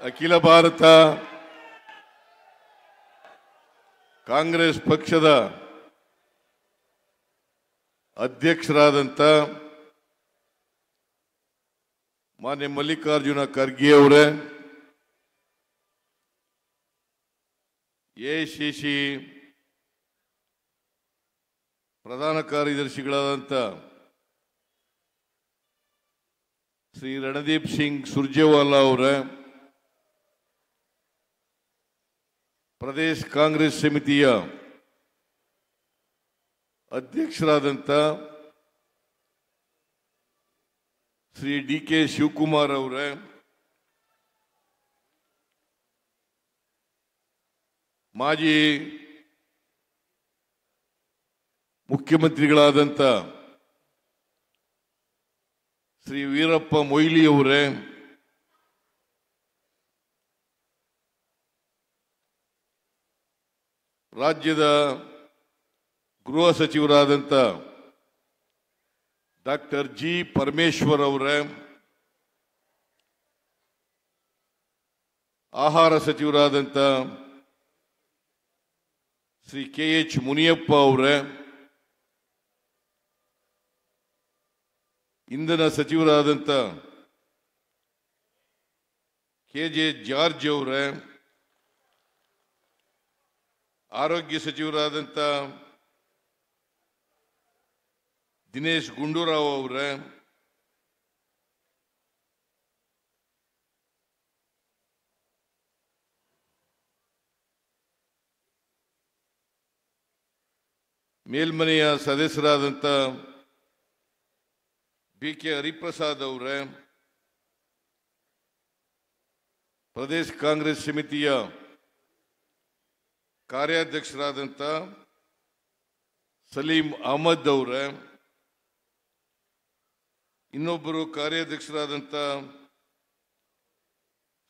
ಅಖಿಲ ಭಾರತ ಕಾಂಗ್ರೆಸ್ ಪಕ್ಷದ ಅಧ್ಯಕ್ಷರಾದಂಥ ಮಾನ್ಯ ಮಲ್ಲಿಕಾರ್ಜುನ ಖರ್ಗೆ ಅವರೇ, ಎಐಸಿಸಿ ಪ್ರಧಾನ ಕಾರ್ಯದರ್ಶಿಗಳಾದಂಥ ಶ್ರೀ ರಣದೀಪ್ ಸಿಂಗ್ ಸುರ್ಜೇವಾಲಾ ಅವರೇ, ಪ್ರದೇಶ ಕಾಂಗ್ರೆಸ್ ಸಮಿತಿಯ ಅಧ್ಯಕ್ಷರಾದಂಥ ಶ್ರೀ ಡಿ.ಕೆ. ಶಿವಕುಮಾರ್ ಅವರೇ, ಮಾಜಿ ಮುಖ್ಯಮಂತ್ರಿಗಳಾದಂಥ ಶ್ರೀ ವೀರಪ್ಪ ಮೊಯ್ಲಿ ಅವರೇ, ರಾಜ್ಯದ ಗೃಹ ಸಚಿವರಾದಂಥ ಡಾಕ್ಟರ್ ಜಿ. ಪರಮೇಶ್ವರ್ ಅವರೇ, ಆಹಾರ ಸಚಿವರಾದಂಥ ಶ್ರೀ ಕೆ.ಎಚ್. ಮುನಿಯಪ್ಪ ಅವರೇ, ಇಂಧನ ಸಚಿವರಾದಂಥ ಕೆ.ಜೆ. ಜಾರ್ಜ್ ಅವರೇ, ಆರೋಗ್ಯ ಸಚಿವರಾದಂಥ ದಿನೇಶ್ ಗುಂಡೂರಾವ್ ಅವರೇ, ಮೇಲ್ಮನೆಯ ಸದಸ್ಯರಾದಂಥ ಬಿ.ಕೆ. ಹರಿಪ್ರಸಾದ್ ಅವರೇ, ಪ್ರದೇಶ ಕಾಂಗ್ರೆಸ್ ಸಮಿತಿಯ ಕಾರ್ಯಾಧ್ಯಕ್ಷರಾದಂಥ ಸಲೀಂ ಅಹಮದ್ ಅವರೇ, ಇನ್ನೊಬ್ಬರು ಕಾರ್ಯಾಧ್ಯಕ್ಷರಾದಂಥ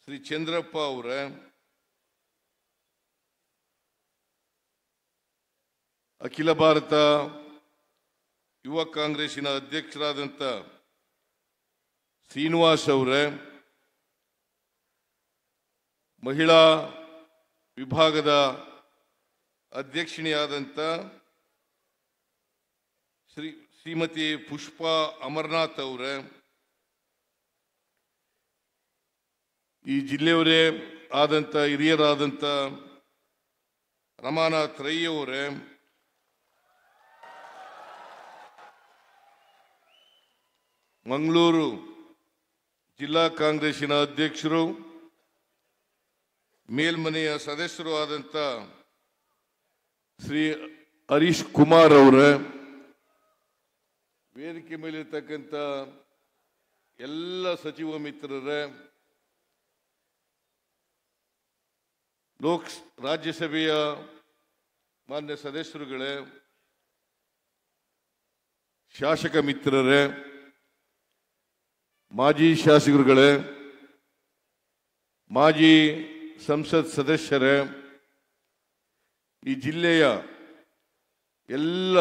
ಶ್ರೀ ಚಂದ್ರಪ್ಪ ಅವರೇ, ಅಖಿಲ ಭಾರತ ಯುವ ಕಾಂಗ್ರೆಸ್ಸಿನ ಅಧ್ಯಕ್ಷರಾದಂಥ ಶ್ರೀನಿವಾಸ್ ಅವರೇ, ಮಹಿಳಾ ವಿಭಾಗದ ಅಧ್ಯಕ್ಷಿಣಿಯಾದಂಥ ಶ್ರೀಮತಿ ಪುಷ್ಪಾ ಅಮರನಾಥ್ ಅವರೇ, ಈ ಜಿಲ್ಲೆಯವರೇ ಆದಂಥ ಹಿರಿಯರಾದಂಥ ರಮಾನಾಥ್ ರೈ ಅವರೇ, ಮಂಗಳೂರು ಜಿಲ್ಲಾ ಕಾಂಗ್ರೆಸ್ಸಿನ ಅಧ್ಯಕ್ಷರು ಮೇಲ್ಮನೆಯ ಸದಸ್ಯರು ಆದಂಥ ಶ್ರೀ ಹರೀಶ್ ಕುಮಾರ್ ಅವರೇ, ವೇದಿಕೆ ಮೇಲಿರ್ತಕ್ಕಂಥ ಎಲ್ಲ ಸಚಿವ ಮಿತ್ರರೇ, ರಾಜ್ಯಸಭೆಯ ಮಾನ್ಯ ಸದಸ್ಯರುಗಳೇ, ಶಾಸಕ ಮಿತ್ರರೇ, ಮಾಜಿ ಶಾಸಕರುಗಳೇ, ಮಾಜಿ ಸಂಸತ್ ಸದಸ್ಯರೇ, ಈ ಜಿಲ್ಲೆಯ ಎಲ್ಲ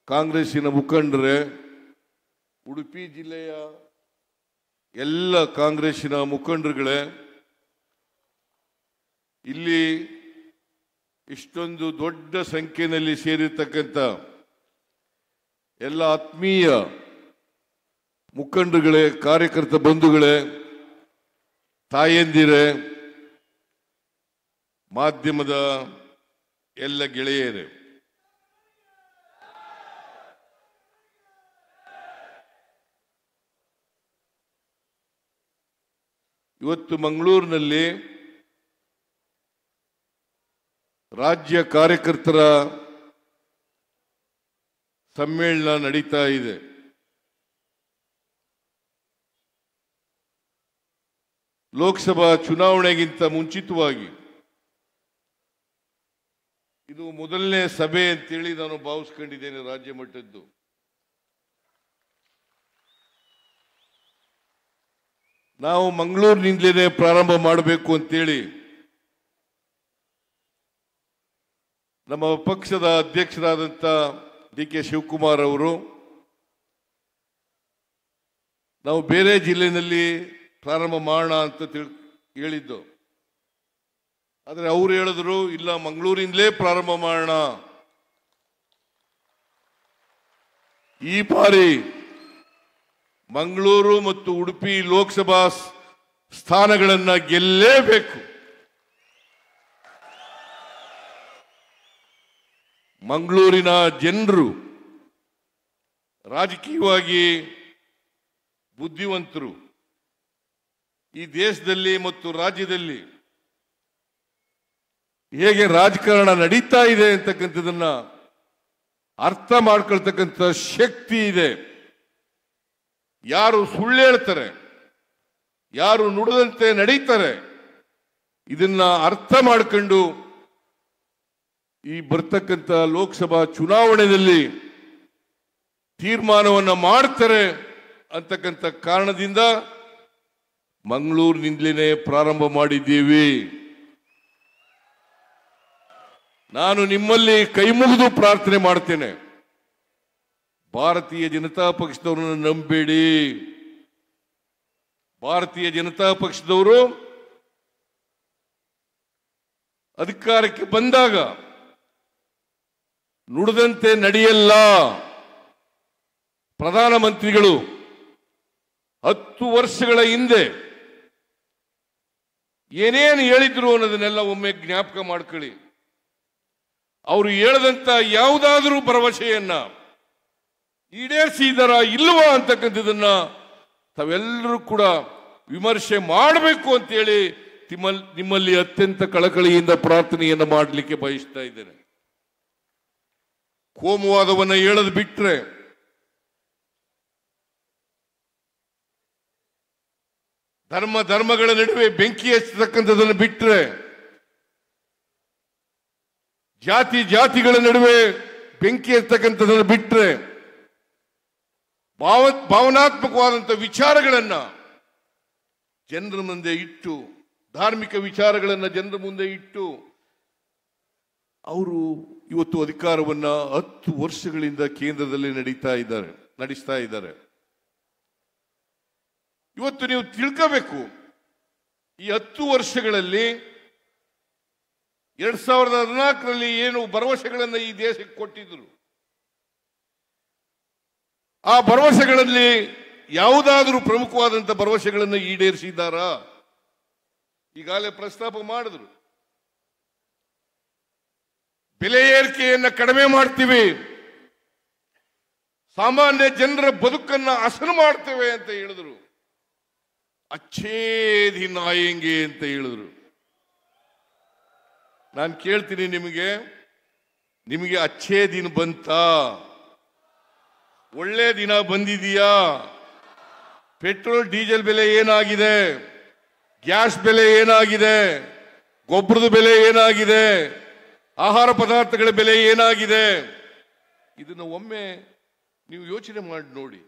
ಕಾಂಗ್ರೆಸ್ಸಿನ ಮುಖಂಡರೇ, ಉಡುಪಿ ಜಿಲ್ಲೆಯ ಎಲ್ಲ ಕಾಂಗ್ರೆಸ್ಸಿನ ಮುಖಂಡರುಗಳೇ, ಇಲ್ಲಿ ಇಷ್ಟೊಂದು ದೊಡ್ಡ ಸಂಖ್ಯೆಯಲ್ಲಿ ಸೇರಿರ್ತಕ್ಕಂಥ ಎಲ್ಲ ಆತ್ಮೀಯ ಮುಖಂಡರುಗಳೇ, ಕಾರ್ಯಕರ್ತ ಬಂಧುಗಳೇ, ತಾಯಂದಿರೇ, ಮಾಧ್ಯಮದ ಎಲ್ಲ ಗೆಳೆಯರೇ, ಇವತ್ತು ಮಂಗಳೂರಿನಲ್ಲಿ ರಾಜ್ಯ ಕಾರ್ಯಕರ್ತರ ಸಮ್ಮೇಳನ ನಡೀತಾ ಇದೆ. ಲೋಕಸಭಾ ಚುನಾವಣೆಗಿಂತ ಮುಂಚಿತವಾಗಿ ಇದು ಮೊದಲನೇ ಸಭೆ ಅಂತೇಳಿ ನಾನು ಭಾವಿಸ್ಕೊಂಡಿದ್ದೇನೆ. ರಾಜ್ಯ ಮಟ್ಟದ್ದು ನಾವು ಮಂಗಳೂರಿನಿಂದಲೇ ಪ್ರಾರಂಭ ಮಾಡಬೇಕು ಅಂತೇಳಿ ನಮ್ಮ ಪಕ್ಷದ ಅಧ್ಯಕ್ಷರಾದಂಥ ಡಿ.ಕೆ. ಶಿವಕುಮಾರ್ ಅವರು ನಾವು ಬೇರೆ ಜಿಲ್ಲೆಯಲ್ಲಿ ಪ್ರಾರಂಭ ಮಾಡೋಣ ಅಂತ ಹೇಳಿದ್ದು. ಆದರೆ ಅವ್ರು ಹೇಳಿದ್ರು ಇಲ್ಲ, ಮಂಗಳೂರಿನಿಂದಲೇ ಪ್ರಾರಂಭ ಮಾಡೋಣ. ಈ ಬಾರಿ ಮಂಗಳೂರು ಮತ್ತು ಉಡುಪಿ ಲೋಕಸಭಾ ಸ್ಥಾನಗಳನ್ನು ಗೆಲ್ಲೇಬೇಕು. ಮಂಗಳೂರಿನ ಜನರು ರಾಜಕೀಯವಾಗಿ ಬುದ್ಧಿವಂತರು. ಈ ದೇಶದಲ್ಲಿ ಮತ್ತು ರಾಜ್ಯದಲ್ಲಿ ಹೇಗೆ ರಾಜಕಾರಣ ನಡೀತಾ ಇದೆ ಅಂತಕ್ಕಂಥದನ್ನ ಅರ್ಥ ಮಾಡ್ಕೊಳ್ತಕ್ಕಂಥ ಶಕ್ತಿ ಇದೆ. ಯಾರು ಸುಳ್ಳು ಹೇಳ್ತಾರೆ, ಯಾರು ನುಡಿದಂತೆ ನಡೀತಾರೆ, ಇದನ್ನ ಅರ್ಥ ಮಾಡ್ಕೊಂಡು ಈ ಬರ್ತಕ್ಕಂಥ ಲೋಕಸಭಾ ಚುನಾವಣೆಯಲ್ಲಿ ತೀರ್ಮಾನವನ್ನು ಮಾಡ್ತಾರೆ ಅಂತಕ್ಕಂಥ ಕಾರಣದಿಂದ ಮಂಗಳೂರಿನಿಂದಲೇ ಪ್ರಾರಂಭ ಮಾಡಿದ್ದೀವಿ. ನಾನು ನಿಮ್ಮಲ್ಲಿ ಕೈ ಮುಗಿದು ಪ್ರಾರ್ಥನೆ ಮಾಡ್ತೇನೆ, ಭಾರತೀಯ ಜನತಾ ಪಕ್ಷದವರನ್ನು ನಂಬೇಡಿ. ಭಾರತೀಯ ಜನತಾ ಪಕ್ಷದವರು ಅಧಿಕಾರಕ್ಕೆ ಬಂದಾಗ ನುಡಿದಂತೆ ನಡೆಯಲ್ಲ. ಪ್ರಧಾನಮಂತ್ರಿಗಳು 10 ವರ್ಷಗಳ ಹಿಂದೆ ಏನೇನು ಹೇಳಿದ್ರು ಅನ್ನೋದನ್ನೆಲ್ಲ ಒಮ್ಮೆ ಜ್ಞಾಪಕ ಮಾಡ್ಕೊಳ್ಳಿ. ಅವರು ಹೇಳದಂತ ಯಾವುದಾದ್ರೂ ಭರವಸೆಯನ್ನ ಈಡೇರಿಸಿದಾರ ಇಲ್ವಾ ಅಂತಕ್ಕಂಥದನ್ನ ತಾವೆಲ್ಲರೂ ಕೂಡ ವಿಮರ್ಶೆ ಮಾಡಬೇಕು ಅಂತೇಳಿ ನಿಮ್ಮಲ್ಲಿ ಅತ್ಯಂತ ಕಳಕಳಿಯಿಂದ ಪ್ರಾರ್ಥನೆಯನ್ನ ಮಾಡಲಿಕ್ಕೆ ಬಯಸ್ತಾ ಇದ್ದೇನೆ. ಕೋಮುವಾದವನ್ನ ಹೇಳದ್ ಬಿಟ್ರೆ, ಧರ್ಮಗಳ ನಡುವೆ ಬೆಂಕಿ ಹಚ್ಚತಕ್ಕಂಥದನ್ನು ಬಿಟ್ರೆ, ಜಾತಿಗಳ ನಡುವೆ ಬೆಂಕಿ ಹಚ್ಚತಕ್ಕಂಥದನ್ನು ಬಿಟ್ರೆ, ಭಾವನಾತ್ಮಕವಾದಂಥ ವಿಚಾರಗಳನ್ನ ಜನರ ಮುಂದೆ ಇಟ್ಟು, ಧಾರ್ಮಿಕ ವಿಚಾರಗಳನ್ನ ಜನರ ಮುಂದೆ ಇಟ್ಟು ಅವರು ಇವತ್ತು ಅಧಿಕಾರವನ್ನ 10 ವರ್ಷಗಳಿಂದ ಕೇಂದ್ರದಲ್ಲಿ ನಡೆಸ್ತಾ ಇದ್ದಾರೆ. ಇವತ್ತು ನೀವು ತಿಳ್ಕೋಬೇಕು, ಈ 10 ವರ್ಷಗಳಲ್ಲಿ 2014ರಲ್ಲಿ ಏನು ಭರವಸೆಗಳನ್ನು ಈ ದೇಶಕ್ಕೆ ಕೊಟ್ಟಿದ್ರು, ಆ ಭರವಸೆಗಳಲ್ಲಿ ಯಾವುದಾದ್ರೂ ಪ್ರಮುಖವಾದಂಥ ಭರವಸೆಗಳನ್ನು ಈಡೇರಿಸಿದ್ದಾರಾ? ಈಗಾಗಲೇ ಪ್ರಸ್ತಾಪ ಮಾಡಿದ್ರು. ಬೆಲೆ ಏರಿಕೆಯನ್ನು ಕಡಿಮೆ ಮಾಡ್ತೀವಿ, ಸಾಮಾನ್ಯ ಜನರ ಬದುಕನ್ನ ಹಸನು ಮಾಡ್ತೇವೆ ಅಂತ ಹೇಳಿದ್ರು. ಅಚ್ಚೇ ದಿನ ಆಯಂಗೆ ಅಂತ ಹೇಳಿದ್ರು. ನಾನು ಕೇಳ್ತೀನಿ, ನಿಮಗೆ ಅಚ್ಚೇ ದಿನ ಬಂತಾ? ಒಳ್ಳೆ ದಿನ ಬಂದಿದೆಯಾ? ಪೆಟ್ರೋಲ್ ಡೀಸೆಲ್ ಬೆಲೆ ಏನಾಗಿದೆ? ಗ್ಯಾಸ್ ಬೆಲೆ ಏನಾಗಿದೆ? ಗೊಬ್ಬರದ ಬೆಲೆ ಏನಾಗಿದೆ? ಆಹಾರ ಪದಾರ್ಥಗಳ ಬೆಲೆ ಏನಾಗಿದೆ? ಇದನ್ನು ಒಮ್ಮೆ ನೀವು ಯೋಚನೆ ಮಾಡಿ ನೋಡಿ.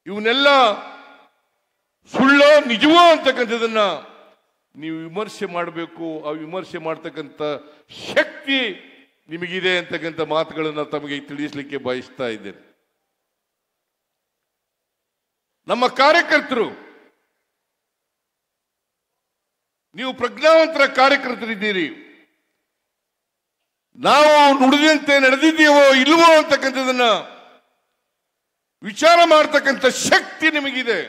ಇವನ್ನೆಲ್ಲ ಸುಳ್ಳೋ ನಿಜವೋ ಅಂತಕ್ಕಂಥದನ್ನ ನೀವು ವಿಮರ್ಶೆ ಮಾಡಬೇಕು. ಆ ವಿಮರ್ಶೆ ಮಾಡ್ತಕ್ಕಂಥ ಶಕ್ತಿ ನಿಮಗಿದೆ ಅಂತಕ್ಕಂಥ ಮಾತುಗಳನ್ನು ತಮಗೆ ತಿಳಿಸಲಿಕ್ಕೆ ಬಯಸ್ತಾ ಇದ್ದೇನೆ. ನಮ್ಮ ಕಾರ್ಯಕರ್ತರು, ನೀವು ಪ್ರಜ್ಞಾವಂತರ ಕಾರ್ಯಕರ್ತರಿದ್ದೀರಿ. ನಾವು ನುಡಿದಂತೆ ನಡೆದಿದ್ದೀವೋ ಇಲ್ವೋ ಅಂತಕ್ಕಂಥದನ್ನ ವಿಚಾರ ಮಾಡತಕ್ಕಂಥ ಶಕ್ತಿ ನಿಮಗಿದೆ.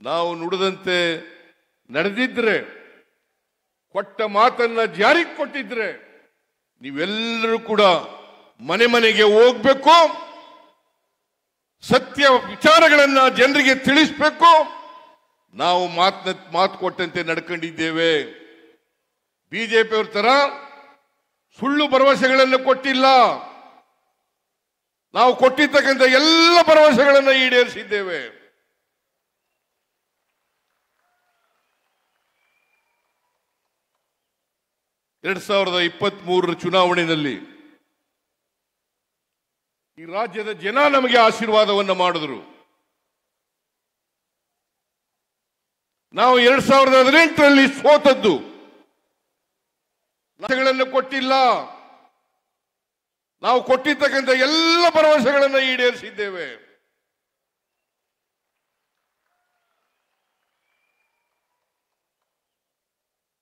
ನಾವು ನುಡಿದಂತೆ ನಡೆದಿದ್ರೆ, ಕೊಟ್ಟ ಮಾತನ್ನ ಜಾರಿಗೆ ಕೊಟ್ಟಿದ್ರೆ, ನೀವೆಲ್ಲರೂ ಕೂಡ ಮನೆಗೆ ಹೋಗ್ಬೇಕು, ಸತ್ಯ ವಿಚಾರಗಳನ್ನ ಜನರಿಗೆ ತಿಳಿಸ್ಬೇಕು. ನಾವು ಮಾತು ಕೊಟ್ಟಂತೆ ನಡ್ಕೊಂಡಿದ್ದೇವೆ. ಬಿಜೆಪಿಯವ್ರ ತರ ಸುಳ್ಳು ಭರವಸೆಗಳನ್ನು ಕೊಟ್ಟಿಲ್ಲ. ನಾವು ಕೊಟ್ಟಿರ್ತಕ್ಕಂಥ ಎಲ್ಲ ಭರವಸೆಗಳನ್ನು ಈಡೇರಿಸಿದ್ದೇವೆ. ಎರಡ್ 2023 ಚುನಾವಣೆಯಲ್ಲಿ ಈ ರಾಜ್ಯದ ಜನ ನಮಗೆ ಆಶೀರ್ವಾದವನ್ನು ಮಾಡಿದ್ರು. ನಾವು 2018ರಲ್ಲಿ ಸೋತದ್ದು, ಭರವಸೆಗಳನ್ನು ಕೊಟ್ಟಿಲ್ಲ. ನಾವು ಕೊಟ್ಟಿರ್ತಕ್ಕಂಥ ಎಲ್ಲ ಭರವಸೆಗಳನ್ನು ಈಡೇರಿಸಿದ್ದೇವೆ.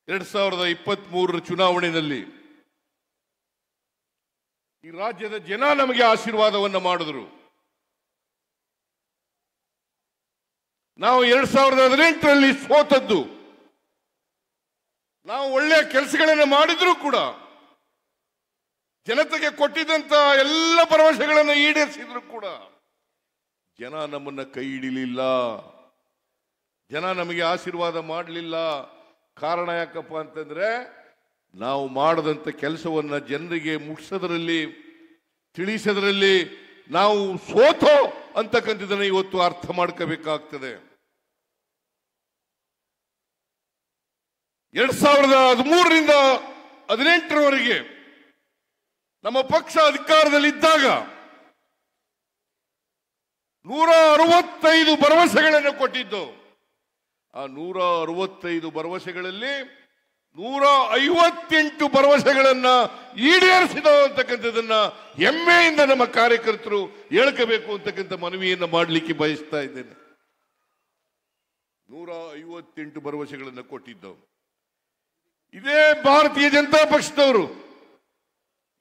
2023 ಚುನಾವಣೆಯಲ್ಲಿ ಈ ರಾಜ್ಯದ ಜನ ನಮಗೆ ಆಶೀರ್ವಾದವನ್ನು ಮಾಡಿದ್ರು. ನಾವು 2018ರಲ್ಲಿ ಸೋತದ್ದು. ನಾವು ಒಳ್ಳೆಯ ಕೆಲಸಗಳನ್ನು ಮಾಡಿದ್ರೂ ಕೂಡ, ಜನತೆಗೆ ಕೊಟ್ಟಿದ್ದಂತ ಎಲ್ಲ ಭರವಸೆಗಳನ್ನು ಈಡೇರಿಸಿದ್ರು ಕೂಡ ಜನ ನಮ್ಮನ್ನ ಕೈ ಹಿಡಿಲಿಲ್ಲ, ಜನ ನಮಗೆ ಆಶೀರ್ವಾದ ಮಾಡಲಿಲ್ಲ. ಕಾರಣ ಯಾಕಪ್ಪ ಅಂತಂದ್ರೆ, ನಾವು ಮಾಡದಂತ ಕೆಲಸವನ್ನ ಜನರಿಗೆ ಮುಟ್ಟಿಸೋದ್ರಲ್ಲಿ, ತಿಳಿಸೋದ್ರಲ್ಲಿ ನಾವು ಸೋತೋ ಅಂತಕ್ಕಂಥದ್ದನ್ನ ಇವತ್ತು ಅರ್ಥ ಮಾಡ್ಕೋಬೇಕಾಗ್ತದೆ. 2013ರಿಂದ 2018ರವರೆಗೆ ನಮ್ಮ ಪಕ್ಷ ಅಧಿಕಾರದಲ್ಲಿದ್ದಾಗ 165 ಭರವಸೆಗಳನ್ನು ಕೊಟ್ಟಿದ್ದು. ಆ 165 ಭರವಸೆಗಳಲ್ಲಿ 158 ಭರವಸೆಗಳನ್ನ ಈಡೇರಿಸಿದ ಅಂತಕ್ಕಂಥದ್ದನ್ನ ಹೆಮ್ಮೆಯಿಂದ ನಮ್ಮ ಕಾರ್ಯಕರ್ತರು ಹೇಳ್ಕೋಬೇಕು ಅಂತಕ್ಕಂಥ ಮನವಿಯನ್ನು ಮಾಡಲಿಕ್ಕೆ ಬಯಸ್ತಾ ಇದ್ದೇನೆ. 158 ಭರವಸೆಗಳನ್ನು ಕೊಟ್ಟಿದ್ದವು. ಇದೇ ಭಾರತೀಯ ಜನತಾ ಪಕ್ಷದವರು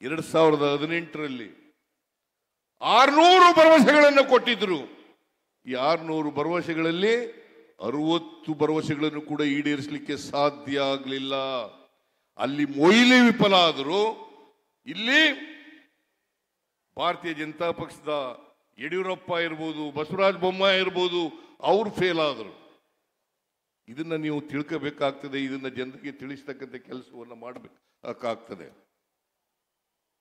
2018ರಲ್ಲಿ 600 ಭರವಸೆಗಳನ್ನು ಕೊಟ್ಟಿದ್ರು. ಈ 600 ಭರವಸೆಗಳಲ್ಲಿ 60 ಭರವಸೆಗಳನ್ನು ಕೂಡ ಈಡೇರಿಸಲಿಕ್ಕೆ ಸಾಧ್ಯ ಆಗಲಿಲ್ಲ. ಅಲ್ಲಿ ಮೊಯ್ಲಿ ವಿಫಲ ಆದರು. ಇಲ್ಲಿ ಭಾರತೀಯ ಜನತಾ ಪಕ್ಷದ ಯಡಿಯೂರಪ್ಪ ಇರ್ಬೋದು, ಬಸವರಾಜ ಬೊಮ್ಮಾಯಿ ಇರ್ಬೋದು, ಅವರು ಫೇಲ್ ಆದರು. ಇದನ್ನ ನೀವು ತಿಳ್ಕೋಬೇಕಾಗ್ತದೆ. ಇದನ್ನ ಜನರಿಗೆ ತಿಳಿಸ್ತಕ್ಕಂಥ ಕೆಲಸವನ್ನು ಮಾಡಬೇಕಾಗ್ತದೆ.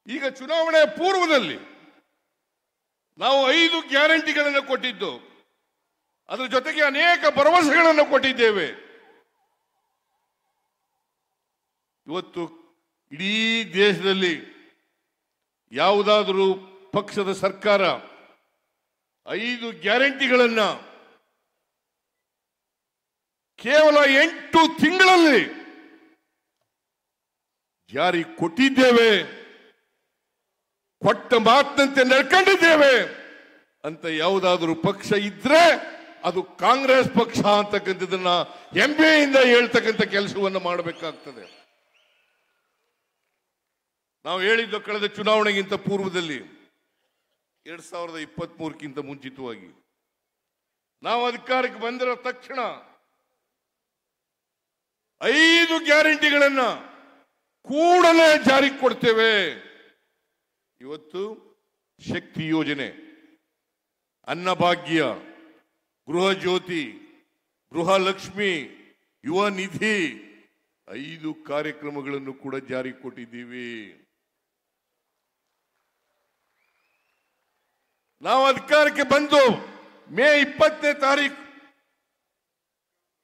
ಈಗ ಚುನಾವಣೆ ಪೂರ್ವದಲ್ಲಿ ನಾವು 5 ಗ್ಯಾರಂಟಿಗಳನ್ನು ಕೊಟ್ಟಿದ್ದು, ಅದರ ಜೊತೆಗೆ ಅನೇಕ ಭರವಸೆಗಳನ್ನು ಕೊಟ್ಟಿದ್ದೇವೆ. ಇವತ್ತು ಇಡೀ ದೇಶದಲ್ಲಿ ಯಾವುದಾದರೂ ಪಕ್ಷದ ಸರ್ಕಾರ 5 ಗ್ಯಾರಂಟಿಗಳನ್ನ ಕೇವಲ 8 ತಿಂಗಳಲ್ಲಿ ಜಾರಿ ಕೊಟ್ಟಿದ್ದೇವೆ, ಕೊಟ್ಟ ಮಾತಿನಂತೆ ನಡ್ಕೊಂಡಿದ್ದೇವೆ ಅಂತ ಯಾವುದಾದರೂ ಪಕ್ಷ ಇದ್ರೆ ಅದು ಕಾಂಗ್ರೆಸ್ ಪಕ್ಷ ಅಂತಕ್ಕಂಥದ್ದನ್ನ ಹೆಮ್ಮೆಯಿಂದ ಹೇಳ್ತಕ್ಕಂಥ ಕೆಲಸವನ್ನು ಮಾಡಬೇಕಾಗ್ತದೆ. ನಾವು ಹೇಳಿದ್ದು ಕಳೆದ ಚುನಾವಣೆಗಿಂತ ಪೂರ್ವದಲ್ಲಿ 2023ಕ್ಕಿಂತ ಮುಂಚಿತವಾಗಿ ನಾವು ಅಧಿಕಾರಕ್ಕೆ ಬಂದಿರೋ ತಕ್ಷಣ 5 ಗ್ಯಾರಂಟಿಗಳನ್ನ ಕೂಡಲೇ ಜಾರಿಗೆ ಕೊಡ್ತೇವೆ. ಇವತ್ತು ಶಕ್ತಿ ಯೋಜನೆ, ಅನ್ನಭಾಗ್ಯ, ಗೃಹ ಜ್ಯೋತಿ, ಗೃಹಲಕ್ಷ್ಮಿ, ಯುವ ನಿಧಿ 5 ಕಾರ್ಯಕ್ರಮಗಳನ್ನು ಕೂಡ ಜಾರಿಗೆ ಕೊಟ್ಟಿದ್ದೀವಿ. ನಾವು ಅಧಿಕಾರಕ್ಕೆ ಬಂದು ಮೇ 20ನೇ ತಾರೀಕು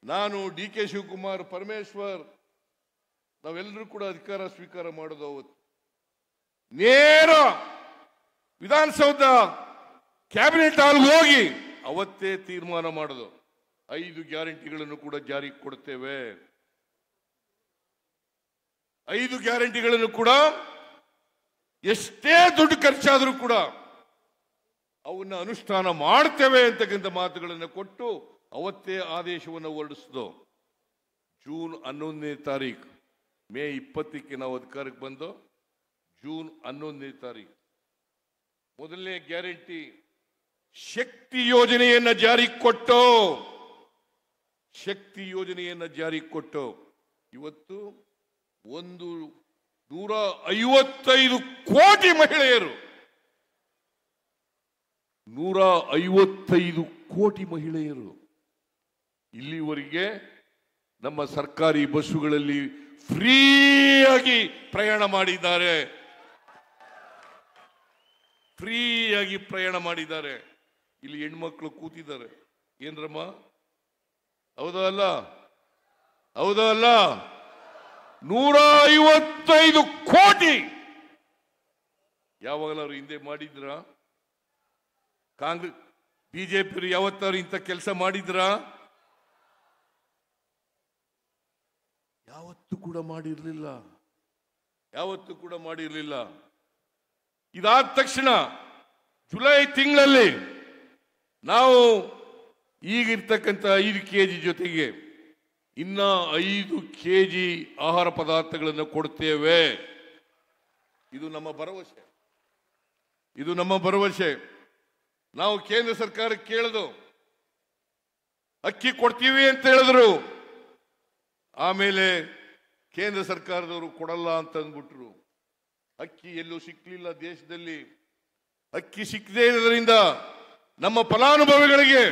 ನಾನು DK ಶಿವಕುಮಾರ್, ಪರಮೇಶ್ವರ್ ನಾವೆಲ್ಲರೂ ಕೂಡ ಅಧಿಕಾರ ಸ್ವೀಕಾರ ಮಾಡೋದು. ಅವತ್ತು ನೇರ ವಿಧಾನಸೌಧ ಕ್ಯಾಬಿನೆಟ್ ಹಾಲ್ಗೆ ಹೋಗಿ ಅವತ್ತೇ ತೀರ್ಮಾನ ಮಾಡೋದು, 5 ಗ್ಯಾರಂಟಿಗಳನ್ನು ಕೂಡ ಜಾರಿಗೆ ಕೊಡ್ತೇವೆ. 5 ಗ್ಯಾರಂಟಿಗಳನ್ನು ಕೂಡ ಎಷ್ಟೇ ದುಡ್ಡು ಖರ್ಚಾದರೂ ಕೂಡ ಅವನ್ನ ಅನುಷ್ಠಾನ ಮಾಡ್ತೇವೆ ಅಂತಕ್ಕಂಥ ಮಾತುಗಳನ್ನು ಕೊಟ್ಟು ಅವತ್ತೇ ಆದೇಶವನ್ನು ಹೊರಡಿಸಿದ್ದು. ಜೂನ್ 11ನೇ ತಾರೀಕು, ಮೇ 20ಕ್ಕೆ ನಾವು ಅಧಿಕಾರಕ್ಕೆ ಬಂದು ಜೂನ್ 11ನೇ ತಾರೀಕು ಮೊದಲನೇ ಗ್ಯಾರಂಟಿ ಶಕ್ತಿ ಯೋಜನೆಯನ್ನ ಜಾರಿಗೆ ಕೊಟ್ಟು, ಶಕ್ತಿ ಯೋಜನೆಯನ್ನ ಜಾರಿಗೆ ಕೊಟ್ಟು ಇವತ್ತು 155 ಕೋಟಿ ಮಹಿಳೆಯರು, 155 ಕೋಟಿ ಮಹಿಳೆಯರು ಇಲ್ಲಿವರೆಗೆ ನಮ್ಮ ಸರ್ಕಾರಿ ಬಸ್ಸುಗಳಲ್ಲಿ ಫ್ರೀಯಾಗಿ ಪ್ರಯಾಣ ಮಾಡಿದ್ದಾರೆ. ಫ್ರೀಯಾಗಿ ಪ್ರಯಾಣ ಮಾಡಿದ್ದಾರೆ. ಇಲ್ಲಿ ಹೆಣ್ಮಕ್ಳು ಕೂತಿದ್ದಾರೆ. ಏನ್ರಮ್ಮ, ಹೌದಾ ಅಲ್ಲ? ಹೌದಾ ಅಲ್ಲ? 155 ಕೋಟಿ ಯಾವಾಗಲಾದ್ರು ಹಿಂದೆ ಮಾಡಿದ್ರ? ಕಾಂಗ್ರೆಸ್ ಬಿಜೆಪಿ ಯಾವತ್ತಾರು ಇಂಥ ಕೆಲಸ ಮಾಡಿದ್ರ? ಯಾವತ್ತೂ ಕೂಡ ಮಾಡಿರಲಿಲ್ಲ. ಯಾವತ್ತೂ ಕೂಡ ಮಾಡಿರಲಿಲ್ಲ. ಇದಾದ ತಕ್ಷಣ ಜುಲೈ ತಿಂಗಳಲ್ಲಿ ನಾವು ಈಗಿರ್ತಕ್ಕಂಥ 5 kg ಜೊತೆಗೆ ಇನ್ನ 5 kg ಆಹಾರ ಪದಾರ್ಥಗಳನ್ನು ಕೊಡ್ತೇವೆ. ಇದು ನಮ್ಮ ಭರವಸೆ. ಇದು ನಮ್ಮ ಭರವಸೆ. ನಾವು ಕೇಂದ್ರ ಸರ್ಕಾರಕ್ಕೆ ಕೇಳಿದು ಅಕ್ಕಿ ಕೊಡ್ತೀವಿ ಅಂತ ಹೇಳಿದ್ರು. ಆಮೇಲೆ ಕೇಂದ್ರ ಸರ್ಕಾರದವರು ಕೊಡಲ್ಲ ಅಂತ ಅಂದ್ಬಿಟ್ರು. ಅಕ್ಕಿ ಎಲ್ಲೂ ಸಿಕ್ಕಲಿಲ್ಲ ದೇಶದಲ್ಲಿ. ಅಕ್ಕಿ ಸಿಕ್ಕದೇ ಇರೋದ್ರಿಂದ ನಮ್ಮ ಫಲಾನುಭವಿಗಳಿಗೆ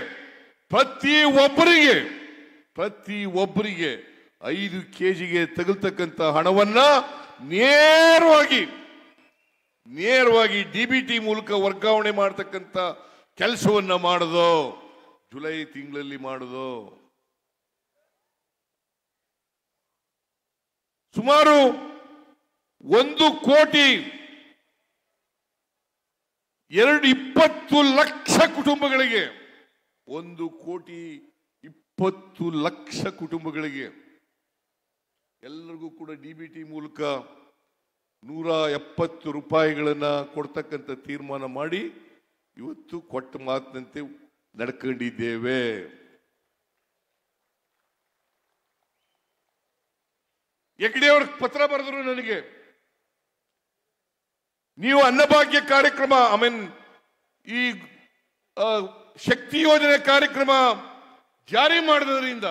ಪ್ರತಿಯೊಬ್ಬರಿಗೆ 5 kgಗೆ ತಗಲ್ತಕ್ಕಂಥ ಹಣವನ್ನ ನೇರವಾಗಿ DBT ಮೂಲಕ ವರ್ಗಾವಣೆ ಮಾಡತಕ್ಕಂಥ ಕೆಲಸವನ್ನ ಮಾಡೋದು ಜುಲೈ ತಿಂಗಳಲ್ಲಿ ಮಾಡೋದು. ಸುಮಾರು 1,20 ಲಕ್ಷ ಕುಟುಂಬಗಳಿಗೆ 1,20 ಲಕ್ಷ ಕುಟುಂಬಗಳಿಗೆ ಎಲ್ಲರಿಗೂ ಕೂಡ DBT ಮೂಲಕ 170 ರೂಪಾಯಿಗಳನ್ನ ಕೊಡ್ತಕ್ಕಂಥ ತೀರ್ಮಾನ ಮಾಡಿ ಇವತ್ತು ಕೊಟ್ಟ ಮಾತಿನಂತೆ ನಡ್ಕೊಂಡಿದ್ದೇವೆ. ಹೆಗ್ಡೆ ಅವ್ರ ಪತ್ರ ಬರೆದ್ರು ನನಗೆ. ನೀವು ಅನ್ನಭಾಗ್ಯ ಕಾರ್ಯಕ್ರಮ ಈ ಶಕ್ತಿ ಯೋಜನೆ ಕಾರ್ಯಕ್ರಮ ಜಾರಿ ಮಾಡೋದ್ರಿಂದ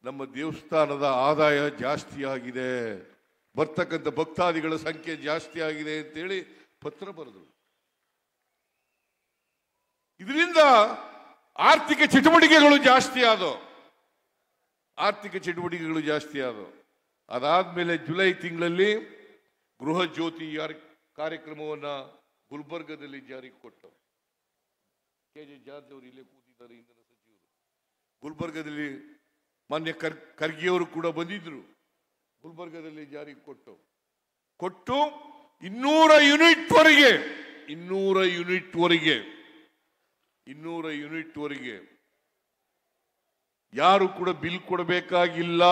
ನಮ್ಮ ದೇವಸ್ಥಾನದ ಆದಾಯ ಜಾಸ್ತಿ ಆಗಿದೆ, ಬರ್ತಕ್ಕಂಥ ಭಕ್ತಾದಿಗಳ ಸಂಖ್ಯೆ ಜಾಸ್ತಿ ಆಗಿದೆ ಅಂತೇಳಿ ಪತ್ರ ಬರೆದ್ರು. ಇದರಿಂದ ಆರ್ಥಿಕ ಚಟುವಟಿಕೆಗಳು ಜಾಸ್ತಿ ಆದವು. ಅದಾದ್ಮೇಲೆ ಜುಲೈ ತಿಂಗಳಲ್ಲಿ ಗೃಹ ಜ್ಯೋತಿ ಕಾರ್ಯಕ್ರಮವನ್ನ ಗುಲ್ಬರ್ಗದಲ್ಲಿ ಜಾರಿಗೆ ಕೊಟ್ಟರು. KJ ಜಾರ್ಜ್ ಅವರು ಇಲ್ಲೇ ಕೂತಿದ್ದಾರೆ, ಇಂಧನ ಸಚಿವರು. ಗುಲ್ಬರ್ಗದಲ್ಲಿ ಮಾನ್ಯ ಖರ್ಗೆಯವರು ಕೂಡ ಬಂದಿದ್ರು. ಗುಲ್ಬರ್ಗದಲ್ಲಿ ಜಾರಿಗೆ ಕೊಟ್ಟು 200 ಯೂನಿಟ್ ವರೆಗೆ ಯಾರು ಕೂಡ ಬಿಲ್ ಕೊಡಬೇಕಾಗಿಲ್ಲ.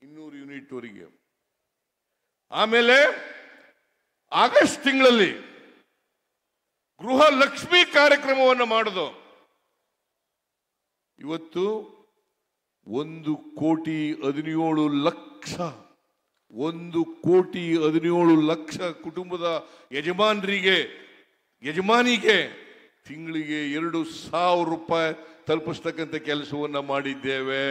200 ಯೂನಿಟ್ ವರೆಗೆ. ಆಮೇಲೆ ಆಗಸ್ಟ್ ತಿಂಗಳಲ್ಲಿ ಗೃಹ ಲಕ್ಷ್ಮಿ ಕಾರ್ಯಕ್ರಮವನ್ನು ಮಾಡೋದು. ಇವತ್ತು 1,17,00,000 ಕುಟುಂಬದ ಯಜಮಾನಿಗೆ ತಿಂಗಳಿಗೆ 2,000 ರೂಪಾಯಿ ತಲುಪಿಸ್ತಕ್ಕಂಥ ಕೆಲಸವನ್ನ ಮಾಡಿದ್ದೇವೆ.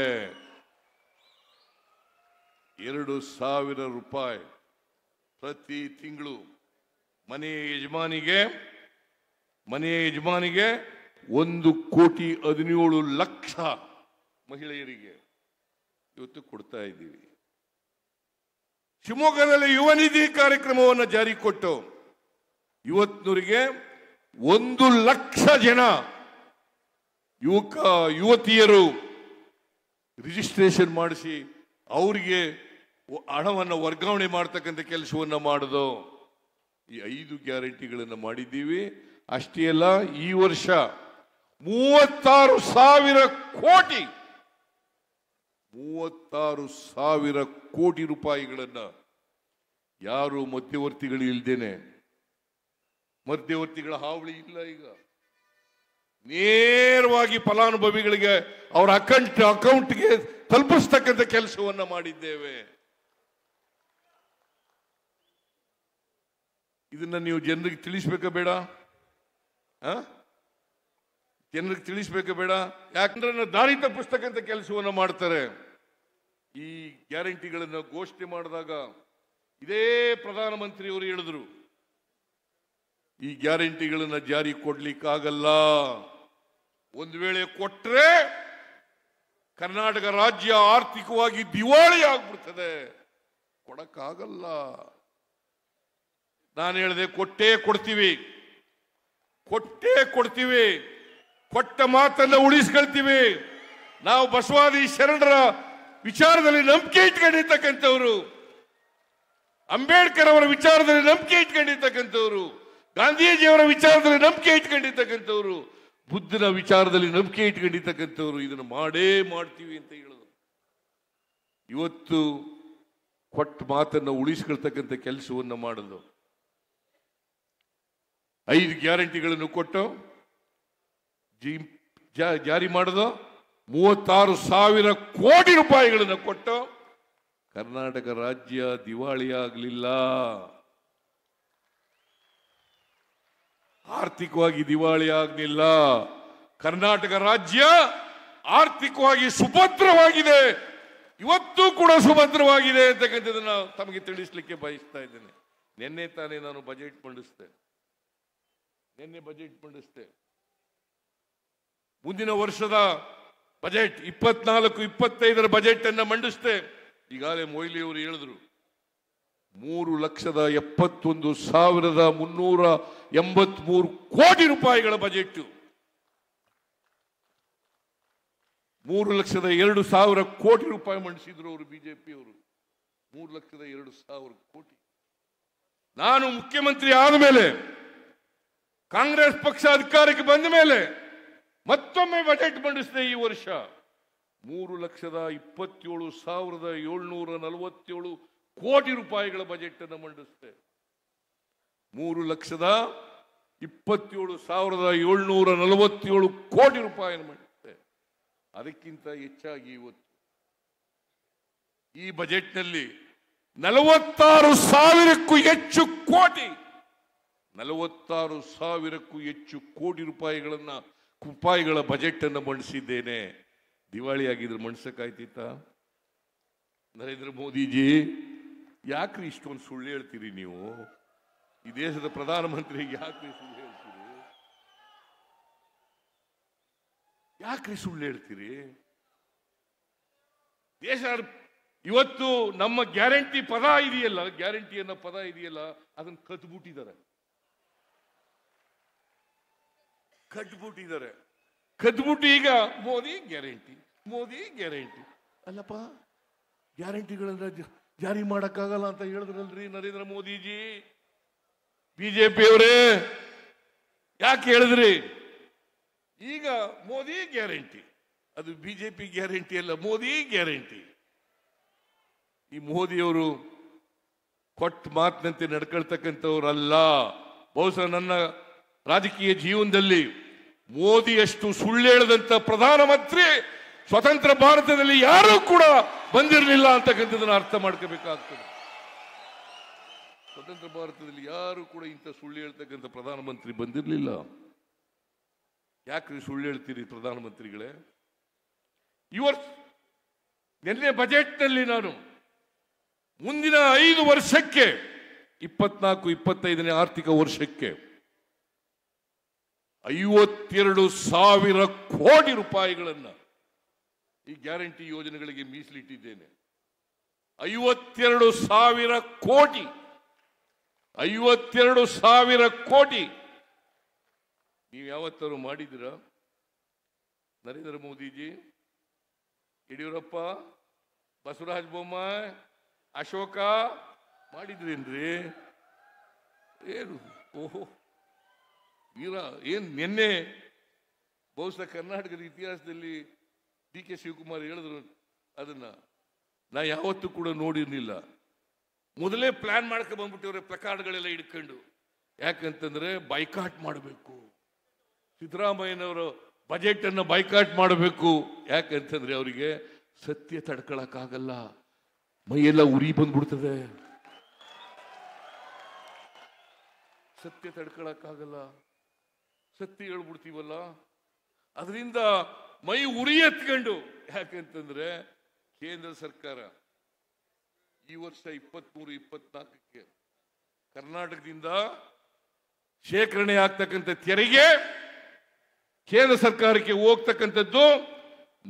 2,000 ರೂಪಾಯಿ ಪ್ರತಿ ತಿಂಗಳು ಮನೆಯ ಯಜಮಾನಿಗೆ 1,17,00,000 ಮಹಿಳೆಯರಿಗೆ ಇವತ್ತು ಕೊಡ್ತಾ ಇದ್ದೀವಿ. ಶಿವಮೊಗ್ಗದಲ್ಲಿ ಯುವ ನಿಧಿ ಕಾರ್ಯಕ್ರಮವನ್ನು ಜಾರಿ ಕೊಟ್ಟು ಇವತ್ತಿನವರಿಗೆ 1,00,000 ಜನ ಯುವತಿಯರು ರಿಜಿಸ್ಟ್ರೇಷನ್ ಮಾಡಿಸಿ ಅವರಿಗೆ ಹಣವನ್ನು ವರ್ಗಾವಣೆ ಮಾಡತಕ್ಕಂಥ ಕೆಲಸವನ್ನ ಮಾಡೋದು. ಈ 5 ಗ್ಯಾರಂಟಿಗಳನ್ನು ಮಾಡಿದ್ದೀವಿ. ಅಷ್ಟೇ ಅಲ್ಲ, ಈ ವರ್ಷ 36,000 ಕೋಟಿ ರೂಪಾಯಿಗಳನ್ನ ಯಾರು ಮಧ್ಯವರ್ತಿಗಳು ಇಲ್ದೇನೆ, ಮಧ್ಯವರ್ತಿಗಳ ಹಾವಳಿ ಇಲ್ಲ, ಈಗ ನೇರವಾಗಿ ಫಲಾನುಭವಿಗಳಿಗೆ ಅವರ ಅಕೌಂಟ್ಗೆ ತಲುಪಿಸ್ತಕ್ಕಂಥ ಕೆಲಸವನ್ನ ಮಾಡಿದ್ದೇವೆ. ಇದನ್ನ ನೀವು ಜನರಿಗೆ ತಿಳಿಸ್ಬೇಕಾ ಬೇಡ? ಜನರಿಗೆ ತಿಳಿಸ್ಬೇಕಾ ಬೇಡ? ಯಾಕಂದ್ರೆ ದಾರಿ ತಪ್ಪಿಸ್ತಕ್ಕಂಥ ಕೆಲಸವನ್ನ ಮಾಡ್ತಾರೆ. ಈ ಗ್ಯಾರಂಟಿಗಳನ್ನು ಘೋಷಣೆ ಮಾಡಿದಾಗ ಇದೇ ಪ್ರಧಾನಮಂತ್ರಿಯವರು ಹೇಳಿದ್ರು, ಈ ಗ್ಯಾರಂಟಿಗಳನ್ನ ಜಾರಿ ಕೊಡ್ಲಿಕ್ಕಾಗಲ್ಲ. ಒಂದು ವೇಳೆ ಕೊಟ್ರೆ ಕರ್ನಾಟಕ ರಾಜ್ಯ ಆರ್ಥಿಕವಾಗಿ ದಿವಾಳಿ ಆಗ್ಬಿಡ್ತದೆ, ಕೊಡಕ್ಕಾಗಲ್ಲ. ನಾನು ಹೇಳಿದೆ, ಕೊಟ್ಟೇ ಕೊಡ್ತೀವಿ, ಕೊಟ್ಟ ಮಾತನ್ನ ಉಳಿಸ್ಕೊಳ್ತೀವಿ. ನಾವು ಬಸವಾದಿ ಶರಣರ ವಿಚಾರದಲ್ಲಿ ನಂಬಿಕೆ ಇಟ್ಕೊಂಡಿರ್ತಕ್ಕಂಥವ್ರು, ಅಂಬೇಡ್ಕರ್ ಅವರ ವಿಚಾರದಲ್ಲಿ ನಂಬಿಕೆ ಇಟ್ಕೊಂಡಿರ್ತಕ್ಕಂಥವ್ರು, ಗಾಂಧೀಜಿಯವರ ವಿಚಾರದಲ್ಲಿ ನಂಬಿಕೆ ಇಟ್ಕೊಂಡಿರ್ತಕ್ಕಂಥವ್ರು, ಬುದ್ಧನ ವಿಚಾರದಲ್ಲಿ ನಂಬಿಕೆ ಇಟ್ಕೊಂಡಿರ್ತಕ್ಕಂಥವ್ರು ಇದನ್ನು ಮಾಡೇ ಮಾಡ್ತೀವಿ ಅಂತ ಹೇಳೋದು. ಇವತ್ತು ಕೊಟ್ಟ ಮಾತನ್ನ ಉಳಿಸ್ಕೊಳ್ತಕ್ಕಂಥ ಕೆಲಸವನ್ನ ಮಾಡೋದು. 5 ಗ್ಯಾರಂಟಿಗಳನ್ನು ಕೊಟ್ಟು ಜಾರಿ ಮಾಡಿದು 36,000 ಕೋಟಿ ರೂಪಾಯಿಗಳನ್ನು ಕೊಟ್ಟು ಕರ್ನಾಟಕ ರಾಜ್ಯ ದಿವಾಳಿ ಆಗಲಿಲ್ಲ. ಆರ್ಥಿಕವಾಗಿ ದಿವಾಳಿ ಆಗಲಿಲ್ಲ. ಕರ್ನಾಟಕ ರಾಜ್ಯ ಆರ್ಥಿಕವಾಗಿ ಸುಭದ್ರವಾಗಿದೆ, ಇವತ್ತು ಕೂಡ ಸುಭದ್ರವಾಗಿದೆ ಅಂತಕ್ಕಂಥದ್ದನ್ನ ತಮಗೆ ತಿಳಿಸ್ಲಿಕ್ಕೆ ಬಯಸ್ತಾ ಇದ್ದೇನೆ. ನಿನ್ನೆ ತಾನೇ ನಾನು ಬಜೆಟ್ ಮಂಡಿಸಿದೆ. ಮುಂದಿನ ವರ್ಷದ ಬಜೆಟ್ 24-25 ಬಜೆಟ್ ಅನ್ನ ಮಂಡಿಸಿದೆ. ಈಗಾಗಲೇ ಮೊಯ್ಲಿ ಅವರು ಹೇಳಿದ್ರು 3,71,383 ಕೋಟಿ ರೂಪಾಯಿಗಳ ಬಜೆಟ್. 3,02,000 ಕೋಟಿ ರೂಪಾಯಿ ಮಂಡಿಸಿದ್ರು ಅವರು, ಬಿಜೆಪಿ ಅವರು. 3,02,000 ಕೋಟಿ. ನಾನು ಮುಖ್ಯಮಂತ್ರಿ ಆದ ಮೇಲೆ, ಕಾಂಗ್ರೆಸ್ ಪಕ್ಷ ಅಧಿಕಾರಕ್ಕೆ ಬಂದ ಮೇಲೆ ಮತ್ತೊಮ್ಮೆ ಬಜೆಟ್ ಮಂಡಿಸಿದೆ. ಈ ವರ್ಷ 3,27,747 ಕೋಟಿ ರೂಪಾಯಿಗಳ ಬಜೆಟ್ ಅನ್ನು ಮಂಡಿಸಿದೆ. 3,27,747 ಕೋಟಿ ರೂಪಾಯಿಯನ್ನು ಮಂಡಿಸಿದೆ. ಅದಕ್ಕಿಂತ ಹೆಚ್ಚಾಗಿ ಇವತ್ತು ಈ ಬಜೆಟ್ನಲ್ಲಿ 46,000ಕ್ಕೂ ಹೆಚ್ಚು ಕೋಟಿ, 46,000ಕ್ಕೂ ಹೆಚ್ಚು ಕೋಟಿ ರೂಪಾಯಿಗಳ ಬಜೆಟ್ ಅನ್ನು ಮಂಡಿಸಿದ್ದೇನೆ. ದಿವಾಳಿ ಆಗಿದ್ರೆ ಮಂಡಿಸಕ್ಕಾಯ್ತಿತ್ತ? ನರೇಂದ್ರ ಮೋದಿಜಿ, ಯಾಕ್ರಿ ಇಷ್ಟೊಂದು ಸುಳ್ಳು ಹೇಳ್ತೀರಿ ನೀವು? ಈ ದೇಶದ ಪ್ರಧಾನಮಂತ್ರಿಗೆ ಯಾಕ್ರಿ ಸುಳ್ಳು ಹೇಳ್ತೀರಿ? ಯಾಕ್ರಿ ಸುಳ್ಳು ಹೇಳ್ತೀರಿ? ದೇಶ ಇವತ್ತು ನಮ್ಮ ಗ್ಯಾರಂಟಿ ಪದ ಇದೆಯಲ್ಲ, ಗ್ಯಾರಂಟಿ ಅನ್ನೋ ಪದ ಇದೆಯಲ್ಲ, ಅದನ್ನು ಕದ್ಬಿಟ್ಟಿದ್ದಾರೆ. ಕದ್ಬಿಟ್ಟು ಈಗ ಮೋದಿ ಗ್ಯಾರಂಟಿ ಅಲ್ಲಪ್ಪ, ಗ್ಯಾರಂಟಿಗಳನ್ನ ಜಾರಿ ಮಾಡಕ್ಕಾಗಲ್ಲ ಅಂತ ಹೇಳಿದ್ರಲ್ರಿ ನರೇಂದ್ರ ಮೋದಿಜಿ. ಬಿಜೆಪಿ ಅವರೇ ಯಾಕೆ ಹೇಳಿದ್ರಿ? ಈಗ ಮೋದಿ ಗ್ಯಾರಂಟಿ, ಅದು ಬಿಜೆಪಿ ಗ್ಯಾರಂಟಿ ಅಲ್ಲ, ಮೋದಿ ಗ್ಯಾರಂಟಿ. ಈ ಮೋದಿಯವರು ಕೊಟ್ಟ ಮಾತಿನಂತೆ ನಡ್ಕೊಳ್ತಕ್ಕಂಥವ್ರಲ್ಲ. ಬಹುಶಃ ನನ್ನ ರಾಜಕೀಯ ಜೀವನದಲ್ಲಿ ಮೋದಿಯಷ್ಟು ಸುಳ್ಳು ಹೇಳದಂತ ಪ್ರಧಾನಮಂತ್ರಿ ಸ್ವತಂತ್ರ ಭಾರತದಲ್ಲಿ ಯಾರೂ ಕೂಡ ಬಂದಿರಲಿಲ್ಲ ಅಂತಕ್ಕಂಥದ್ದನ್ನ ಅರ್ಥ ಮಾಡ್ಕೋಬೇಕಾಗ್ತದೆ. ಸ್ವತಂತ್ರ ಭಾರತದಲ್ಲಿ ಯಾರು ಕೂಡ ಇಂಥ ಸುಳ್ಳು ಹೇಳ್ತಕ್ಕಂಥ ಪ್ರಧಾನಮಂತ್ರಿ ಬಂದಿರಲಿಲ್ಲ. ಯಾಕ್ರಿ ಸುಳ್ಳು ಹೇಳ್ತೀರಿ ಪ್ರಧಾನಮಂತ್ರಿಗಳೇ? ನಿನ್ನೆ ಬಜೆಟ್ನಲ್ಲಿ ನಾನು ಮುಂದಿನ 5 ವರ್ಷಕ್ಕೆ 24-25ನೇ ಆರ್ಥಿಕ ವರ್ಷಕ್ಕೆ 52,000 ಕೋಟಿ ರೂಪಾಯಿಗಳನ್ನ ಈ ಗ್ಯಾರಂಟಿ ಯೋಜನೆಗಳಿಗೆ ಮೀಸಲಿಟ್ಟಿದ್ದೇನೆ. 52,000 ಕೋಟಿ. 52,000 ಕೋಟಿ ನೀವು ಯಾವತ್ತಾರು ಮಾಡಿದ್ದೀರಾ? ನರೇಂದ್ರ ಮೋದಿಜಿ, ಯಡಿಯೂರಪ್ಪ, ಬಸವರಾಜ ಬೊಮ್ಮಾಯಿ, ಅಶೋಕ ಮಾಡಿದ್ರೇನ್ರಿ? ಏನು ಓಹೋ ವೀರ, ಏನ್ ನಿನ್ನೆ ಬಹುಶಃ ಕರ್ನಾಟಕದ ಇತಿಹಾಸದಲ್ಲಿ ಡಿ.ಕೆ. ಶಿವಕುಮಾರ್ ಹೇಳಿದ್ರು, ಅದನ್ನ ನಾ ಯಾವತ್ತೂ ಕೂಡ ನೋಡಿರ್ಲಿಲ್ಲ. ಮೊದಲೇ ಪ್ಲಾನ್ ಮಾಡ್ಕೊಂಡು ಬಂದ್ಬಿಟ್ಟಿವ್ರೆ, ಪ್ಲಕಾರ್ಡ್ಗಳೆಲ್ಲ ಹಿಡ್ಕೊಂಡು. ಯಾಕಂತಂದ್ರೆ ಬೈಕಾಟ್ ಮಾಡಬೇಕು, ಸಿದ್ದರಾಮಯ್ಯನವರು ಬಜೆಟ್ ಅನ್ನ ಬೈಕಾಟ್ ಮಾಡಬೇಕು. ಯಾಕಂತಂದ್ರೆ ಅವರಿಗೆ ಸತ್ಯ ತಡ್ಕೊಳಕ್ಕಾಗಲ್ಲ, ಮೈಯೆಲ್ಲ ಉರಿ ಬಂದ್ಬಿಡ್ತದೆ. ಸತ್ಯ ತಡ್ಕೊಳಕ್ಕಾಗಲ್ಲ, ಸತ್ಯ ಹೇಳ್ಬಿಡ್ತೀವಲ್ಲ, ಅದರಿಂದ ಮೈ ಉರಿ ಎತ್ಕೊಂಡು. ಯಾಕಂತಂದ್ರೆ ಕೇಂದ್ರ ಸರ್ಕಾರ ಈ ವರ್ಷ 23-24ಕ್ಕೆ ಕರ್ನಾಟಕದಿಂದ ಶೇಖರಣೆ ಆಗ್ತಕ್ಕಂಥ ತೆರಿಗೆ ಕೇಂದ್ರ ಸರ್ಕಾರಕ್ಕೆ ಹೋಗ್ತಕ್ಕಂಥದ್ದು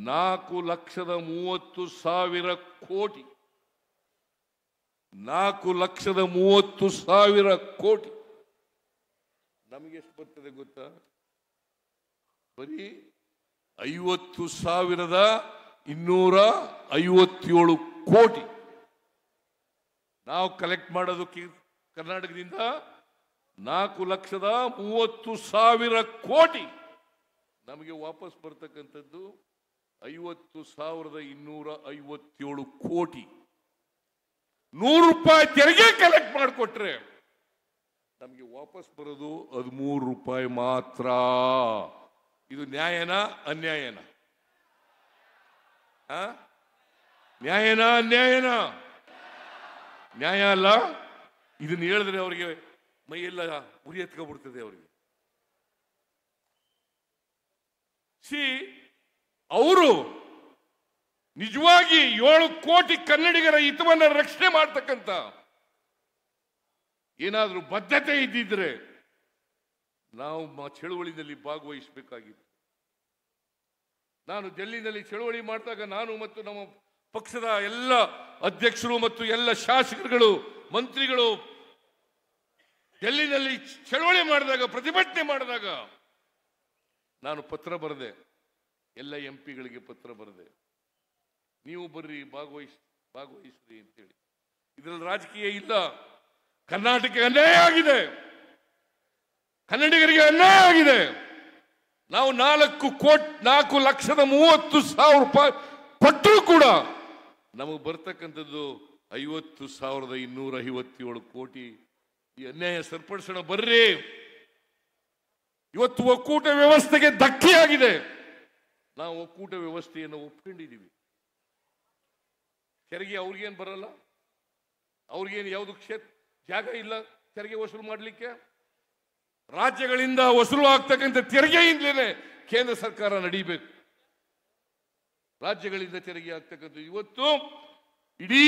4,30,000 ಕೋಟಿ. 4,30,000 ಕೋಟಿ. ನಮಗೆ ಎಷ್ಟು ಬರ್ತದೆ ಗೊತ್ತಾ? ಬರೀ 50,257 ಕೋಟಿ ನಾವು ಕಲೆಕ್ಟ್ ಮಾಡೋದು ಕರ್ನಾಟಕದಿಂದ. 4,30,000 ಕೋಟಿ ನಮಗೆ ವಾಪಸ್ ಬರ್ತಕ್ಕಂಥದ್ದು 50,257 ಕೋಟಿ. 100 ರೂಪಾಯಿ ತೆರಿಗೆ ಕಲೆಕ್ಟ್ ಮಾಡಿಕೊಟ್ರೆ ನಮಗೆ ವಾಪಸ್ ಬರೋದು 13 ರೂಪಾಯಿ ಮಾತ್ರ. ಇದು ನ್ಯಾಯನಾ ಅನ್ಯಾಯನ? ನ್ಯಾಯನಾ ಅನ್ಯಾಯನ? ನ್ಯಾಯ ಅಲ್ಲ. ಇದನ್ನ ಹೇಳಿದ್ರೆ ಅವರಿಗೆ ಮೈಯೆಲ್ಲ ಉರಿ ಎತ್ಕೊಬಿಡ್ತದೆ ಅವರಿಗೆ. ಅವರು ನಿಜವಾಗಿ 7 ಕೋಟಿ ಕನ್ನಡಿಗರ ಹಿತವನ್ನ ರಕ್ಷಣೆ ಮಾಡ್ತಕ್ಕಂಥ ಏನಾದ್ರೂ ಬದ್ಧತೆ ಇದ್ದಿದ್ರೆ ನಾವು ಚಳುವಳಿನಲ್ಲಿ ಭಾಗವಹಿಸಬೇಕಾಗಿತ್ತು. ನಾನು ಡೆಲ್ಲಿನಲ್ಲಿ ಚಳುವಳಿ ಮಾಡಿದಾಗ ನಾನು ಮತ್ತು ನಮ್ಮ ಪಕ್ಷದ ಎಲ್ಲ ಅಧ್ಯಕ್ಷರು ಮತ್ತು ಎಲ್ಲ ಶಾಸಕರುಗಳು, ಮಂತ್ರಿಗಳು ಡೆಲ್ಲಿನಲ್ಲಿ ಚಳುವಳಿ ಮಾಡಿದಾಗ, ಪ್ರತಿಭಟನೆ ಮಾಡಿದಾಗ ನಾನು ಪತ್ರ ಬರೆದೆ, ಎಲ್ಲ ಎಂಪಿಗಳಿಗೆ ಪತ್ರ ಬರೆದೆ, ನೀವು ಬರ್ರಿ ಭಾಗವಹಿಸ್ರಿ ಅಂತೇಳಿ. ಇದರಲ್ಲಿ ರಾಜಕೀಯ ಇಲ್ಲ. ಕರ್ನಾಟಕ ಅನ್ಯಾಯ ಆಗಿದೆ, ಕನ್ನಡಿಗರಿಗೆ ಅನ್ಯಾಯ ಆಗಿದೆ. ನಾವು 4,30,30,000 ರೂಪಾಯಿ ಕೊಟ್ಟರೂ ಕೂಡ ನಮಗೆ ಬರ್ತಕ್ಕಂಥದ್ದು 50,257 ಕೋಟಿ. ಈ ಅನ್ಯಾಯ ಸರಿಪಡಿಸೋಣ ಬರ್ರಿ. ಇವತ್ತು ಒಕ್ಕೂಟ ವ್ಯವಸ್ಥೆಗೆ ಧಕ್ಕೆಯಾಗಿದೆ. ನಾವು ಒಕ್ಕೂಟ ವ್ಯವಸ್ಥೆಯನ್ನು ಒಪ್ಕೊಂಡಿದ್ದೀವಿ. ತೆರಿಗೆ ಅವ್ರಿಗೇನು ಬರಲ್ಲ, ಅವ್ರಿಗೇನು ಯಾವುದು ಜಾಗ ಇಲ್ಲ ತೆರಿಗೆ ವಸೂಲು ಮಾಡಲಿಕ್ಕೆ. ರಾಜ್ಯಗಳಿಂದ ವಸೂಲು ಆಗ್ತಕ್ಕಂಥ ತೆರಿಗೆಯಿಂದಲೇ ಕೇಂದ್ರ ಸರ್ಕಾರ ನಡೀಬೇಕು. ರಾಜ್ಯಗಳಿಂದ ತೆರಿಗೆ ಆಗ್ತಕ್ಕಂಥ ಇವತ್ತು ಇಡೀ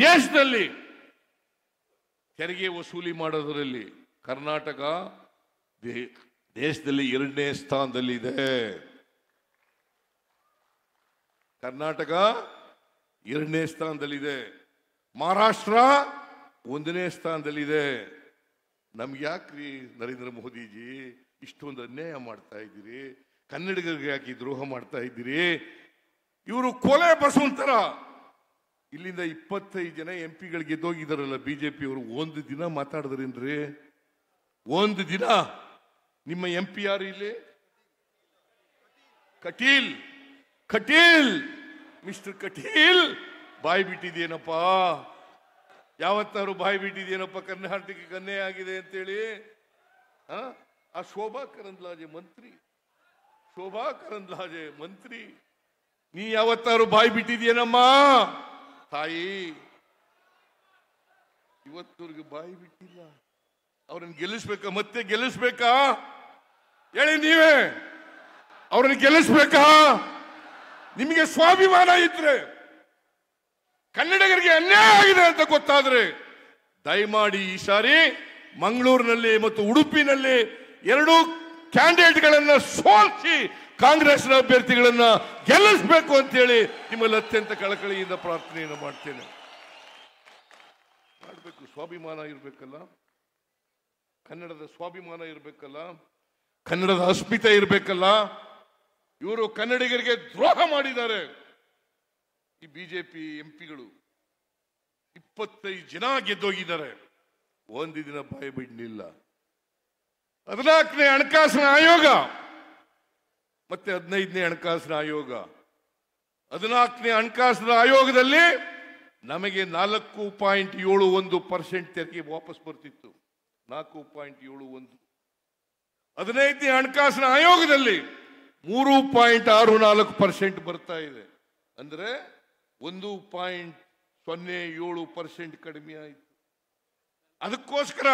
ದೇಶದಲ್ಲಿ ತೆರಿಗೆ ವಸೂಲಿ ಮಾಡೋದರಲ್ಲಿ ಕರ್ನಾಟಕ ದೇಶದಲ್ಲಿ 2ನೇ ಸ್ಥಾನದಲ್ಲಿದೆ. ಕರ್ನಾಟಕ 2ನೇ ಸ್ಥಾನದಲ್ಲಿದೆ. ಮಹಾರಾಷ್ಟ್ರ 1ನೇ ಸ್ಥಾನದಲ್ಲಿದೆ. ನಮ್ಗೆ ಯಾಕ್ರಿ ನರೇಂದ್ರ ಮೋದಿಜಿ ಇಷ್ಟೊಂದು ಅನ್ಯಾಯ ಮಾಡ್ತಾ ಇದ್ದೀರಿ? ಕನ್ನಡಿಗರಿಗೆ ಯಾಕೆ ದ್ರೋಹ ಮಾಡ್ತಾ ಇದ್ದೀರಿ? ಇವರು ಕೊಲೆ ಬಸವಂತರ ಇಲ್ಲಿಂದ 25 ಜನ ಎಂಪಿಗಳು ಗೆದ್ದೋಗಿದಾರಲ್ಲ ಬಿಜೆಪಿ ಅವರು. ಒಂದು ದಿನ ಮಾತಾಡಿದ್ರೇನ್ರಿ? ಒಂದು ದಿನ ನಿಮ್ಮ ಎಂಪಿ ಯಾರು ಇಲ್ಲಿ? ಕಟೀಲ್ ಮಿಸ್ಟರ್ ಕಟೀಲ್ ಬಾಯಿ ಬಿಟ್ಟಿದೇನಪ್ಪ? ಯಾವತ್ತಾರು ಬಾಯಿ ಬಿಟ್ಟಿದೇನಪ್ಪ ಕರ್ನಾಟಕಕ್ಕೆ ಅನ್ಯಾಯ ಆಗಿದೆ ಅಂತೇಳಿ? ಆ ಶೋಭಾ ಕರಂದ್ಲಾಜೆ ಮಂತ್ರಿ ನೀ ಯಾವತ್ತಾರು ಬಾಯಿ ಬಿಟ್ಟಿದೇನಮ್ಮ ತಾಯಿ? ಇವತ್ತವ್ರಿಗೆ ಬಾಯಿ ಬಿಟ್ಟಿಲ್ಲ. ಅವ್ರನ್ನ ಗೆಲ್ಲಿಸ್ಬೇಕಾ? ಮತ್ತೆ ಗೆಲ್ಲಿಸ್ಬೇಕಾ? ಹೇಳಿ ನೀವೇ. ಅವ್ರನ್ನ ಗೆಲ್ಲಿಸ್ಬೇಕಾ? ನಿಮಗೆ ಸ್ವಾಭಿಮಾನ ಇದ್ರೆ, ಕನ್ನಡಿಗರಿಗೆ ಅನ್ಯಾಯ ಆಗಿದೆ ಅಂತ ಗೊತ್ತಾದ್ರೆ ದಯಮಾಡಿ ಈ ಸಾರಿ ಮಂಗಳೂರಿನಲ್ಲಿ ಮತ್ತು ಉಡುಪಿನಲ್ಲಿ 2 ಕ್ಯಾಂಡಿಡೇಟ್ಗಳನ್ನ ಸೋಲಿಸಿ ಕಾಂಗ್ರೆಸ್ನ ಅಭ್ಯರ್ಥಿಗಳನ್ನ ಗೆಲ್ಲಿಸಬೇಕು ಅಂತೇಳಿ ನಿಮ್ಮಲ್ಲಿ ಅತ್ಯಂತ ಕಳಕಳಿಯಿಂದ ಪ್ರಾರ್ಥನೆಯನ್ನು ಮಾಡ್ತೇನೆ. ಮಾಡಬೇಕು. ಸ್ವಾಭಿಮಾನ ಇರಬೇಕಲ್ಲ, ಕನ್ನಡದ ಸ್ವಾಭಿಮಾನ ಇರಬೇಕಲ್ಲ, ಕನ್ನಡದ ಅಸ್ಮಿತೆ ಇರಬೇಕಲ್ಲ. ಇವರು ಕನ್ನಡಿಗರಿಗೆ ದ್ರೋಹ ಮಾಡಿದ್ದಾರೆ. ಈ ಬಿಜೆಪಿ ಎಂಪಿಗಳು 25 ಜನ ಗೆದ್ದೋಗಿದ್ದಾರೆ. ಒಂದು ದಿನ ಬಾಯಿ ಬಿಡಲಿಲ್ಲ. 14ನೇ ಹಣಕಾಸಿನ ಆಯೋಗ ಮತ್ತೆ 15ನೇ ಹಣಕಾಸಿನ ಆಯೋಗ. 14ನೇ ಹಣಕಾಸಿನ ಆಯೋಗದಲ್ಲಿ ನಮಗೆ 4.71% ತೆರಿಗೆ ವಾಪಸ್ ಬರ್ತಿತ್ತು. 4.71. 15ನೇ ಹಣಕಾಸಿನ ಆಯೋಗದಲ್ಲಿ 3.64% ಬರ್ತಾ ಇದೆ. ಅಂದ್ರೆ 1.07% ಕಡಿಮೆ ಆಯಿತು. ಅದಕ್ಕೋಸ್ಕರ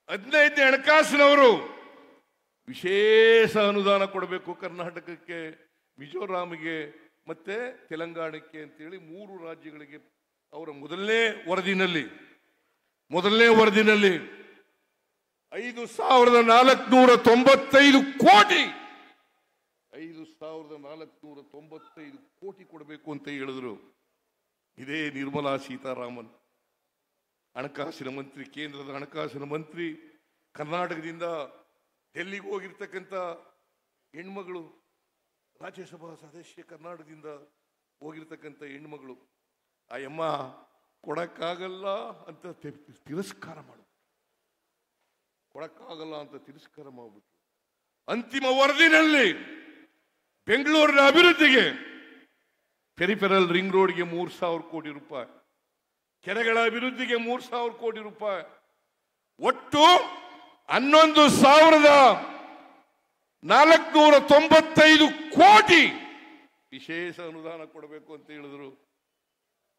15ನೇ ಹಣಕಾಸಿನವರು ವಿಶೇಷ ಅನುದಾನ ಕೊಡಬೇಕು ಕರ್ನಾಟಕಕ್ಕೆ, ಮಿಜೋರಾಂಗೆ ಮತ್ತೆ ತೆಲಂಗಾಣಕ್ಕೆ ಅಂತೇಳಿ 3 ರಾಜ್ಯಗಳಿಗೆ ಅವರ ಮೊದಲನೇ ವರದಿನಲ್ಲಿ 5,495 ಕೋಟಿ 5,495 ಕೋಟಿ ಕೊಡಬೇಕು ಅಂತ ಹೇಳಿದ್ರು. ಇದೇ ನಿರ್ಮಲಾ ಸೀತಾರಾಮನ್ ಹಣಕಾಸಿನ ಮಂತ್ರಿ, ಕೇಂದ್ರದ ಹಣಕಾಸಿನ ಮಂತ್ರಿ, ಕರ್ನಾಟಕದಿಂದ ಡೆಲ್ಲಿಗೆ ಹೋಗಿರ್ತಕ್ಕಂಥ ಹೆಣ್ಮಗಳು, ರಾಜ್ಯಸಭಾ ಸದಸ್ಯ, ಕರ್ನಾಟಕದಿಂದ ಹೋಗಿರ್ತಕ್ಕಂಥ ಹೆಣ್ಮಗಳು, ಆ ಅಮ್ಮ ಕೊಡಕ್ಕಾಗಲ್ಲ ಅಂತ ತಿರಸ್ಕಾರ ಮಾಡಿಬಿಟ್ಟು ಅಂತಿಮ ವರದಿನಲ್ಲಿ ಬೆಂಗಳೂರಿನ ಅಭಿವೃದ್ಧಿಗೆ ಪೆರಿಫೆರಲ್ ರಿಂಗ್ ರೋಡ್ಗೆ 3,000 ಕೋಟಿ ರೂಪಾಯಿ, ಕೆರೆಗಳ ಅಭಿವೃದ್ಧಿಗೆ 3,000 ಕೋಟಿ ರೂಪಾಯಿ, ಒಟ್ಟು 495 ಕೋಟಿ ವಿಶೇಷ ಅನುದಾನ ಕೊಡಬೇಕು ಅಂತ ಹೇಳಿದ್ರು.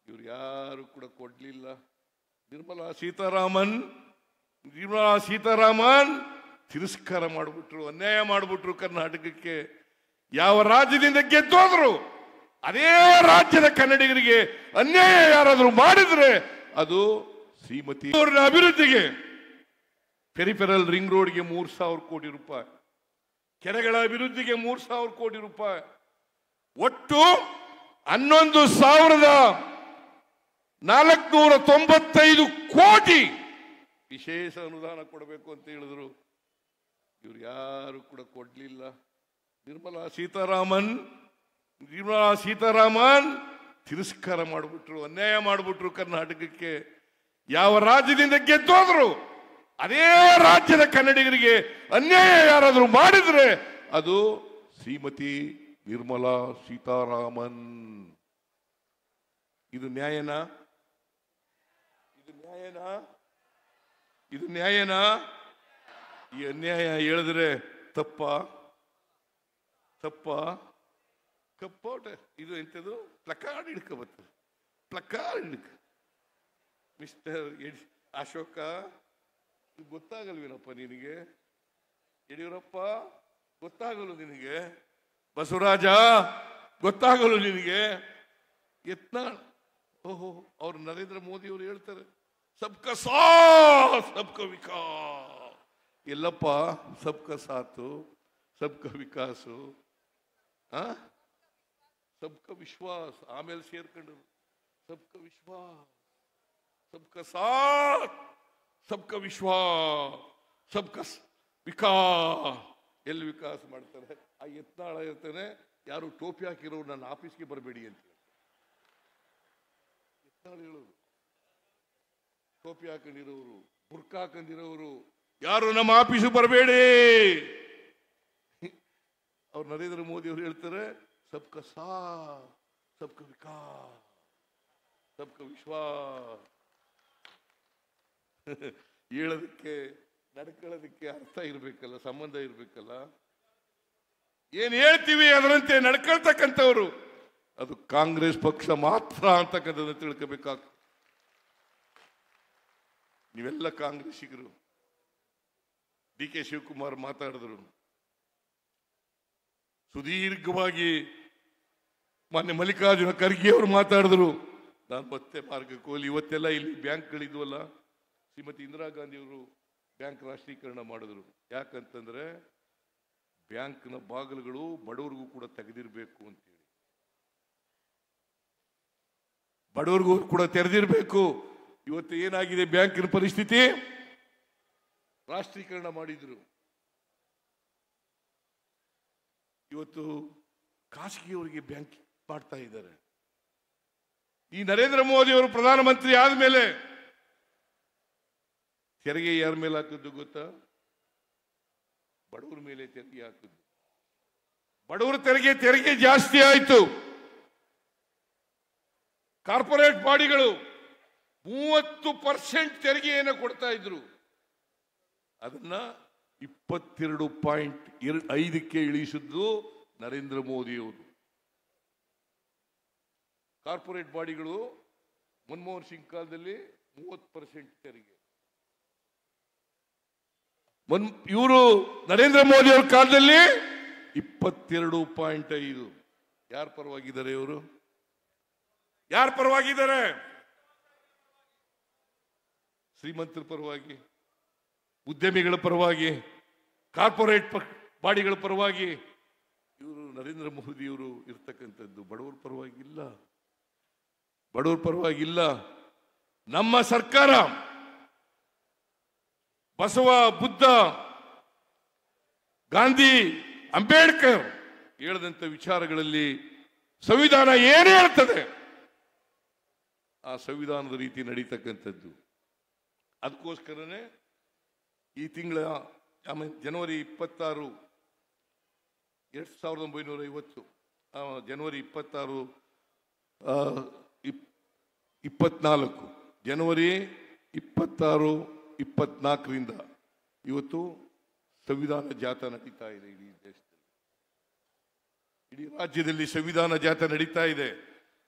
ಇವ್ರು ಯಾರು ಕೂಡ ಕೊಡ್ಲಿಲ್ಲ. ನಿರ್ಮಲಾ ಸೀತಾರಾಮನ್ ತಿರಸ್ಕಾರ ಮಾಡಿಬಿಟ್ರು, ಅನ್ಯಾಯ ಮಾಡಿಬಿಟ್ರು ಕರ್ನಾಟಕಕ್ಕೆ. ಯಾವ ರಾಜ್ಯದಿಂದ ಗೆದ್ದೋದ್ರು ಅದೇ ರಾಜ್ಯದ ಕನ್ನಡಿಗರಿಗೆ ಅನ್ಯಾಯ ಯಾರಾದರೂ ಮಾಡಿದ್ರೆ ಅದು ಶ್ರೀಮತಿ ಅವರ ಅಭಿವೃದ್ಧಿಗೆ, ಪೆರಿಫೆರಲ್ ರಿಂಗ್ ರೋಡ್ಗೆ 3,000 ಕೋಟಿ ರೂಪಾಯಿ, ಕೆರೆಗಳ ಅಭಿವೃದ್ಧಿಗೆ 3,000 ಕೋಟಿ ರೂಪಾಯಿ, ಒಟ್ಟು 11,495 ಕೋಟಿ ವಿಶೇಷ ಅನುದಾನ ಕೊಡಬೇಕು ಅಂತ ಹೇಳಿದ್ರು. ಇವ್ರು ಯಾರು ಕೂಡ ಕೊಡ್ಲಿಲ್ಲ. ನಿರ್ಮಲಾ ಸೀತಾರಾಮನ್ ತಿರಸ್ಕಾರ ಮಾಡಿಬಿಟ್ರು, ಅನ್ಯಾಯ ಮಾಡಿಬಿಟ್ರು ಕರ್ನಾಟಕಕ್ಕೆ. ಯಾವ ರಾಜ್ಯದಿಂದ ಗೆದ್ದೋದ್ರು ಅದೇ ರಾಜ್ಯದ ಕನ್ನಡಿಗರಿಗೆ ಅನ್ಯಾಯ ಯಾರಾದರೂ ಮಾಡಿದ್ರೆ ಅದು ಶ್ರೀಮತಿ ನಿರ್ಮಲಾ ಸೀತಾರಾಮನ್. ಇದು ನ್ಯಾಯನಾ? ಈ ಅನ್ಯಾಯ ಹೇಳಿದ್ರೆ ಕಪ್ಪೋಟ ಇದು ಎಂತದು? ಪ್ಲಕಾರ್ಡ್ ಹಿಡ್ಕೋಬತ್ತು, ಪ್ಲಕಾರ್ಡ್ ಹಿಡ್ಕ. ಮಿಸ್ಟರ್ ಅಶೋಕ, ಗೊತ್ತಾಗಲ್ವೇನಪ್ಪ ನಿನಗೆ? ಯಡಿಯೂರಪ್ಪ ಗೊತ್ತಾಗಲು ನಿನಗೆ? ಬಸವರಾಜ ಗೊತ್ತಾಗಲು ನಿನಗೆ? ಯತ್ನಾಳ್, ಓಹೋ, ಅವ್ರು ನರೇಂದ್ರ ಮೋದಿ ಅವರು ಹೇಳ್ತಾರೆ ಸಬ್ಕಾ ಸಾಥ್ ಸಬ್ಕಾ ವಿಕಾಸ್. ಎಲ್ಲಪ್ಪ ಸಬ್ಕಾ ಸಾಥು ಸಬ್ಕಾ ವಿಕಾಸು? ಸಬ್ಕಾ ವಿಶ್ವಾಸ್ ಆಮೇಲೆ ಸೇರ್ಕೊಂಡ್ರು. ಸಬ್ಕಾ ವಿಶ್ವಾಸ್, ಸಬ್ಕಾ ಸಾಥ್ ಸಬ್ಕಾ ವಿಶ್ವಾಸ್, ಸಬ್ಕಾ ವಿಕಾಸ್. ಎಲ್ಲಿ ವಿಕಾಸ ಮಾಡ್ತಾರೆ? ಆ ಯತ್ನಾಳ ಇರ್ತಾನೆ, ಯಾರು ಟೋಪಿ ಹಾಕಿರೋರು ನನ್ನ ಆಫೀಸ್ಗೆ ಬರಬೇಡಿ ಅಂತ ಯತ್ನಾಳ ಹೇಳೋರು. ಟೋಪಿ ಹಾಕೊಂಡಿರೋರು, ಬುರ್ಕ ಹಾಕೊಂಡಿರೋರು ಯಾರು ನಮ್ಮ ಆಫೀಸಿಗೆ ಬರಬೇಡಿ. ಅವ್ರು ನರೇಂದ್ರ ಮೋದಿ ಅವರು ಹೇಳ್ತಾರೆ ಸಬ್ಕಾ ಸಾಥ್ ಸಬ್ಕಾ ವಿಕಾಸ್ ಸಬ್ಕಾ ವಿಶ್ವಾಸ್. ಹೇಳೋದಕ್ಕೆ ನಡ್ಕೊಳ್ಳೋದಕ್ಕೆ ಅರ್ಥ ಇರ್ಬೇಕಲ್ಲ, ಸಂಬಂಧ ಇರ್ಬೇಕಲ್ಲ. ಏನ್ ಹೇಳ್ತೀವಿ ಅದರಂತೆ ನಡ್ಕೊಳ್ತಕ್ಕಂಥವ್ರು ಅದು ಕಾಂಗ್ರೆಸ್ ಪಕ್ಷ ಮಾತ್ರ ಅಂತಕ್ಕಂಥದ್ದು ತಿಳ್ಕೋಬೇಕಾಗ್ತದೆ. ನೀವೆಲ್ಲ ಕಾಂಗ್ರೆಸ್ಸಿಗರು. DK ಶಿವಕುಮಾರ್ ಮಾತಾಡಿದ್ರು ಸುದೀರ್ಘವಾಗಿ, ಮಾನ್ಯ ಮಲ್ಲಿಕಾರ್ಜುನ ಖರ್ಗೆ ಅವರು ಮಾತಾಡಿದ್ರು. ನಾನು ಮತ್ತೆ ಮಾರ್ಗಕ್ಕೆ ಹೋಗ್ಲಿ. ಇವತ್ತೆಲ್ಲ ಇಲ್ಲಿ ಬ್ಯಾಂಕ್ಗಳಿದ್ವಲ್ಲ, ಶ್ರೀಮತಿ ಇಂದಿರಾ ಗಾಂಧಿ ಅವರು ಬ್ಯಾಂಕ್ ರಾಷ್ಟ್ರೀಕರಣ ಮಾಡಿದ್ರು. ಯಾಕಂತಂದ್ರೆ ಬ್ಯಾಂಕ್ನ ಬಾಗಿಲುಗಳು ಬಡವರಿಗೂ ಕೂಡ ತೆಗೆದಿರಬೇಕು ಅಂತೇಳಿ, ಬಡವರಿಗೂ ಕೂಡ ತೆರೆದಿರಬೇಕು. ಇವತ್ತು ಏನಾಗಿದೆ ಬ್ಯಾಂಕಿನ ಪರಿಸ್ಥಿತಿ? ರಾಷ್ಟ್ರೀಕರಣ ಮಾಡಿದ್ರು. ಇವತ್ತು ಖಾಸಗಿಯವರಿಗೆ ಬ್ಯಾಂಕ್ ಮಾಡ್ತಾ ಇದ್ದಾರೆ. ಈ ನರೇಂದ್ರ ಮೋದಿ ಅವರು ಪ್ರಧಾನಮಂತ್ರಿ ಆದ್ಮೇಲೆ ತೆರಿಗೆ ಯಾರ ಮೇಲೆ ಹಾಕಿದ್ದು ಗೊತ್ತಾ? ಬಡವರ ಮೇಲೆ ತೆರಿಗೆ ಹಾಕಿದ್ದು. ಬಡವರ ತೆರಿಗೆ ಜಾಸ್ತಿ ಆಯ್ತು. ಕಾರ್ಪೊರೇಟ್ ಬಾಡಿಗಳು 30% ತೆರಿಗೆಯನ್ನು ಕೊಡ್ತಾ ಇದ್ರು. ಅದನ್ನ 22.5ಕ್ಕೆ ಇಳಿಸಿದ್ದು ನರೇಂದ್ರ ಮೋದಿ ಅವರು. ಕಾರ್ಪೊರೇಟ್ ಬಾಡಿಗಳು ಮನಮೋಹನ್ ಸಿಂಗ್ ಕಾಲದಲ್ಲಿ 30% ತೆರಿಗೆ. ಇವರು ನರೇಂದ್ರ ಮೋದಿ ಅವರ ಕಾಲದಲ್ಲಿ 22.5. ಯಾರ ಪರವಾಗಿದ್ದಾರೆ ಇವರು? ಯಾರ ಪರವಾಗಿದ್ದಾರೆ? ಶ್ರೀಮಂತರ ಪರವಾಗಿ, ಉದ್ಯಮಿಗಳ ಪರವಾಗಿ, ಕಾರ್ಪೊರೇಟ್ ಬಾಡಿಗಳ ಪರವಾಗಿ ಇವರು ನರೇಂದ್ರ ಮೋದಿ ಅವರು ಇರ್ತಕ್ಕಂಥದ್ದು. ಬಡವರ ಪರವಾಗಿಲ್ಲ, ಬಡವರ ಪರವಾಗಿಲ್ಲ. ನಮ್ಮ ಸರ್ಕಾರ ಬಸವ, ಬುದ್ಧ, ಗಾಂಧಿ, ಅಂಬೇಡ್ಕರ್ ಹೇಳಿದಂಥ ವಿಚಾರಗಳಲ್ಲಿ ಸಂವಿಧಾನ ಏನು ಹೇಳ್ತದೆ ಆ ಸಂವಿಧಾನದ ರೀತಿ ನಡೀತಕ್ಕಂಥದ್ದು. ಅದಕ್ಕೋಸ್ಕರನೇ ಈ ತಿಂಗಳ ಜನವರಿ 26, 1950, ಜನವರಿ 26, 24, ಜನವರಿ 26, 24ರಿಂದ ಇವತ್ತು ಸಂವಿಧಾನ ಜಾಥಾ ನಡೀತಾ ಇದೆ ಇಡೀ ದೇಶದಲ್ಲಿ, ಇಡೀ ರಾಜ್ಯದಲ್ಲಿ ಸಂವಿಧಾನ ಜಾಥಾ ನಡೀತಾ ಇದೆ.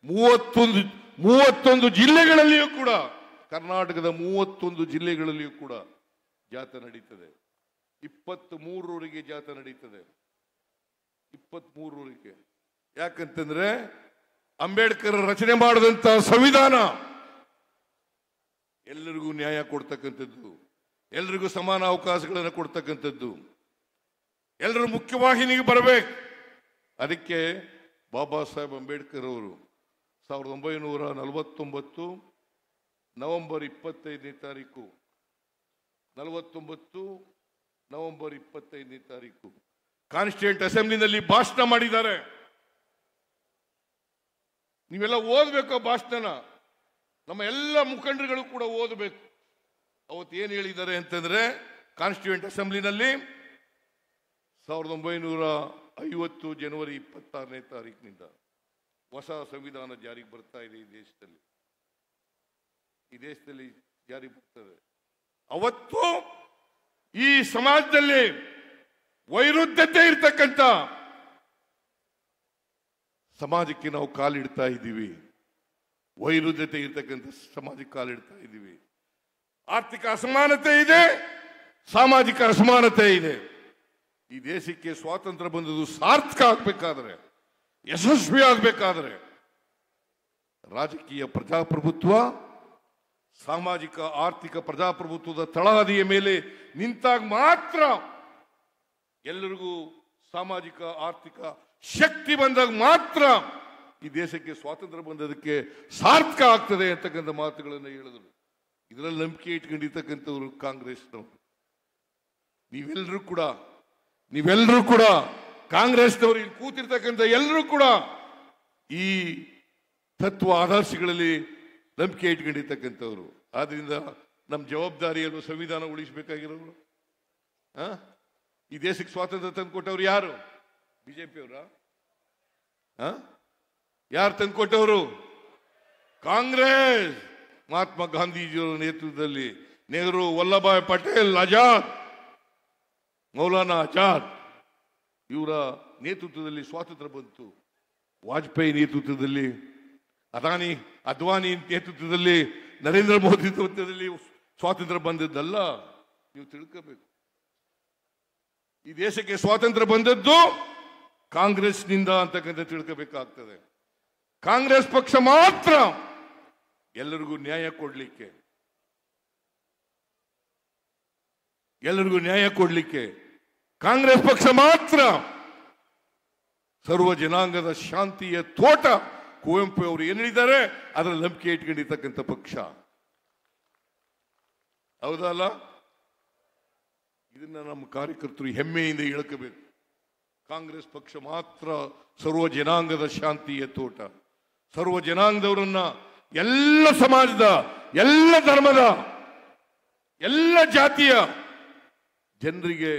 31 ಜಿಲ್ಲೆಗಳಲ್ಲಿಯೂ ಕೂಡ, ಕರ್ನಾಟಕದ 31 ಜಿಲ್ಲೆಗಳಲ್ಲಿಯೂ ಕೂಡ ಜಾಥಾ ನಡೀತದೆ. 23ರವರೆಗೆ ಜಾಥಾ ನಡೀತದೆ. 23ರವರೆಗೆ. ಯಾಕಂತಂದ್ರೆ ಅಂಬೇಡ್ಕರ್ ರಚನೆ ಮಾಡಿದಂತ ಸಂವಿಧಾನ ಎಲ್ಲರಿಗೂ ನ್ಯಾಯ ಕೊಡ್ತಕ್ಕಂಥದ್ದು, ಎಲ್ರಿಗೂ ಸಮಾನ ಅವಕಾಶಗಳನ್ನು ಕೊಡ್ತಕ್ಕಂಥದ್ದು, ಎಲ್ಲರೂ ಮುಖ್ಯವಾಹಿನಿಗೆ ಬರಬೇಕು. ಅದಕ್ಕೆ ಬಾಬಾ ಸಾಹೇಬ್ ಅಂಬೇಡ್ಕರ್ ಅವರು 1949 ನವೆಂಬರ್ 25ನೇ ತಾರೀಕು 49 ನವೆಂಬರ್ 25ನೇ ತಾರೀಕು ಕಾನ್ಸ್ಟಿಟ್ಯೂಂಟ್ ಅಸೆಂಬ್ಲಿನಲ್ಲಿ ಭಾಷಣ ಮಾಡಿದ್ದಾರೆ. ನೀವೆಲ್ಲ ಓದಬೇಕು ಆ ಭಾಷಣ. ನಮ್ಮ ಎಲ್ಲ ಮುಖಂಡರುಗಳು ಕೂಡ ಓದಬೇಕು. ಅವತ್ತು ಏನು ಹೇಳಿದ್ದಾರೆ ಅಂತಂದ್ರೆ, ಕಾನ್ಸ್ಟಿಟ್ಯೂಂಟ್ ಅಸೆಂಬ್ಲಿನಲ್ಲಿ 1950 ಜನವರಿ 26ನೇ ತಾರೀಕಿನಿಂದ ಹೊಸ ಸಂವಿಧಾನ ಜಾರಿಗೆ ಬರ್ತಾ ಇದೆ ಈ ದೇಶದಲ್ಲಿ ಜಾರಿ ಬರ್ತದೆ. ಅವತ್ತು ಈ ಸಮಾಜದಲ್ಲಿ ವೈರುಧ್ಯತೆ ಇರ್ತಕ್ಕಂಥ ಸಮಾಜಕ್ಕೆ ನಾವು ಕಾಲಿಡ್ತಾ ಇದ್ದೀವಿ. ವೈರುಧ್ಯತೆ ಇರ್ತಕ್ಕಂಥ ಸಮಾಜಕ್ಕೆ ಕಾಲಿಡ್ತಾ ಇದ್ದೀವಿ. ಆರ್ಥಿಕ ಅಸಮಾನತೆ ಇದೆ, ಸಾಮಾಜಿಕ ಅಸಮಾನತೆ ಇದೆ. ಈ ದೇಶಕ್ಕೆ ಸ್ವಾತಂತ್ರ್ಯ ಬಂದದ್ದು ಸಾರ್ಥಕ ಆಗ್ಬೇಕಾದ್ರೆ, ಯಶಸ್ವಿ ಆಗ್ಬೇಕಾದ್ರೆ ರಾಜಕೀಯ ಪ್ರಜಾಪ್ರಭುತ್ವ, ಸಾಮಾಜಿಕ ಆರ್ಥಿಕ ಪ್ರಜಾಪ್ರಭುತ್ವದ ತಳಹದಿಯ ಮೇಲೆ ನಿಂತಾಗ ಮಾತ್ರ, ಎಲ್ಲರಿಗೂ ಸಾಮಾಜಿಕ ಆರ್ಥಿಕ ಶಕ್ತಿ ಬಂದಾಗ ಮಾತ್ರ ಈ ದೇಶಕ್ಕೆ ಸ್ವಾತಂತ್ರ್ಯ ಬಂದದಕ್ಕೆ ಸಾರ್ಥಕ ಆಗ್ತದೆ ಅಂತಕ್ಕಂಥ ಮಾತುಗಳನ್ನು ಹೇಳಿದರು. ಇದರಲ್ಲಿ ನಂಬಿಕೆ ಇಟ್ಕೊಂಡಿರ್ತಕ್ಕಂಥವ್ರು ಕಾಂಗ್ರೆಸ್ನವರು. ನೀವೆಲ್ಲರೂ ಕೂಡ ಕಾಂಗ್ರೆಸ್ನವರು ಇಲ್ಲಿ ಕೂತಿರ್ತಕ್ಕಂಥ ಎಲ್ಲರೂ ಕೂಡ ಈ ತತ್ವ ಆದರ್ಶಗಳಲ್ಲಿ ನಂಬಿಕೆ ಇಟ್ಕೊಂಡಿರ್ತಕ್ಕಂಥವ್ರು. ಆದ್ರಿಂದ ನಮ್ಮ ಜವಾಬ್ದಾರಿಯನ್ನು ಸಂವಿಧಾನ ಉಳಿಸಬೇಕಾಗಿರೋರು. ಈ ದೇಶಕ್ಕೆ ಸ್ವಾತಂತ್ರ್ಯ ತಂದುಕೊಟ್ಟವ್ರು ಯಾರು? ಬಿಜೆಪಿಯವರ? ಯಾರು ತಂದುಕೊಟ್ಟವರು? ಕಾಂಗ್ರೆಸ್. ಮಹಾತ್ಮ ಗಾಂಧೀಜಿಯವರ ನೇತೃತ್ವದಲ್ಲಿ ನೆಹರು, ವಲ್ಲಭಾಯ್ ಪಟೇಲ್, ಆಜಾದ್, ಮೌಲಾನಾ ಆಜಾದ್ ಇವರ ನೇತೃತ್ವದಲ್ಲಿ ಸ್ವಾತಂತ್ರ್ಯ ಬಂತು. ವಾಜಪೇಯಿ ನೇತೃತ್ವದಲ್ಲಿ, ಅದ್ವಾನಿ ನೇತೃತ್ವದಲ್ಲಿ, ನರೇಂದ್ರ ಮೋದಿ ನೇತೃತ್ವದಲ್ಲಿ ಸ್ವಾತಂತ್ರ್ಯ ಬಂದದ್ದಲ್ಲ. ನೀವು ತಿಳ್ಕೋಬೇಕು, ಈ ದೇಶಕ್ಕೆ ಸ್ವಾತಂತ್ರ್ಯ ಬಂದದ್ದು ಕಾಂಗ್ರೆಸ್ನಿಂದ ಅಂತಕ್ಕಂಥ ತಿಳ್ಕೋಬೇಕಾಗ್ತದೆ. ಕಾಂಗ್ರೆಸ್ ಪಕ್ಷ ಮಾತ್ರ ಎಲ್ಲರಿಗೂ ನ್ಯಾಯ ಕೊಡ್ಲಿಕ್ಕೆ ಕಾಂಗ್ರೆಸ್ ಪಕ್ಷ ಮಾತ್ರ ಸರ್ವ ಜನಾಂಗದ ಶಾಂತಿಯ ತೋಟ. ಕುವೆಂಪು ಅವರು ಏನ್ ಹೇಳಿದ್ದಾರೆ ಅದರಲ್ಲಿ ನಂಬಿಕೆ ಇಟ್ಕೊಂಡಿರ್ತಕ್ಕಂಥ ಪಕ್ಷ. ಹೌದಲ್ಲ? ಇದನ್ನ ನಮ್ಮ ಕಾರ್ಯಕರ್ತರು ಹೆಮ್ಮೆಯಿಂದ ಹೇಳ್ಕೋಬೇಕು. ಕಾಂಗ್ರೆಸ್ ಪಕ್ಷ ಮಾತ್ರ ಸರ್ವ ಜನಾಂಗದ ಶಾಂತಿಯ ತೋಟ. ಸರ್ವ ಜನಾಂಗದವರನ್ನ, ಎಲ್ಲ ಸಮಾಜದ, ಎಲ್ಲ ಧರ್ಮದ, ಎಲ್ಲ ಜಾತಿಯ ಜನರಿಗೆ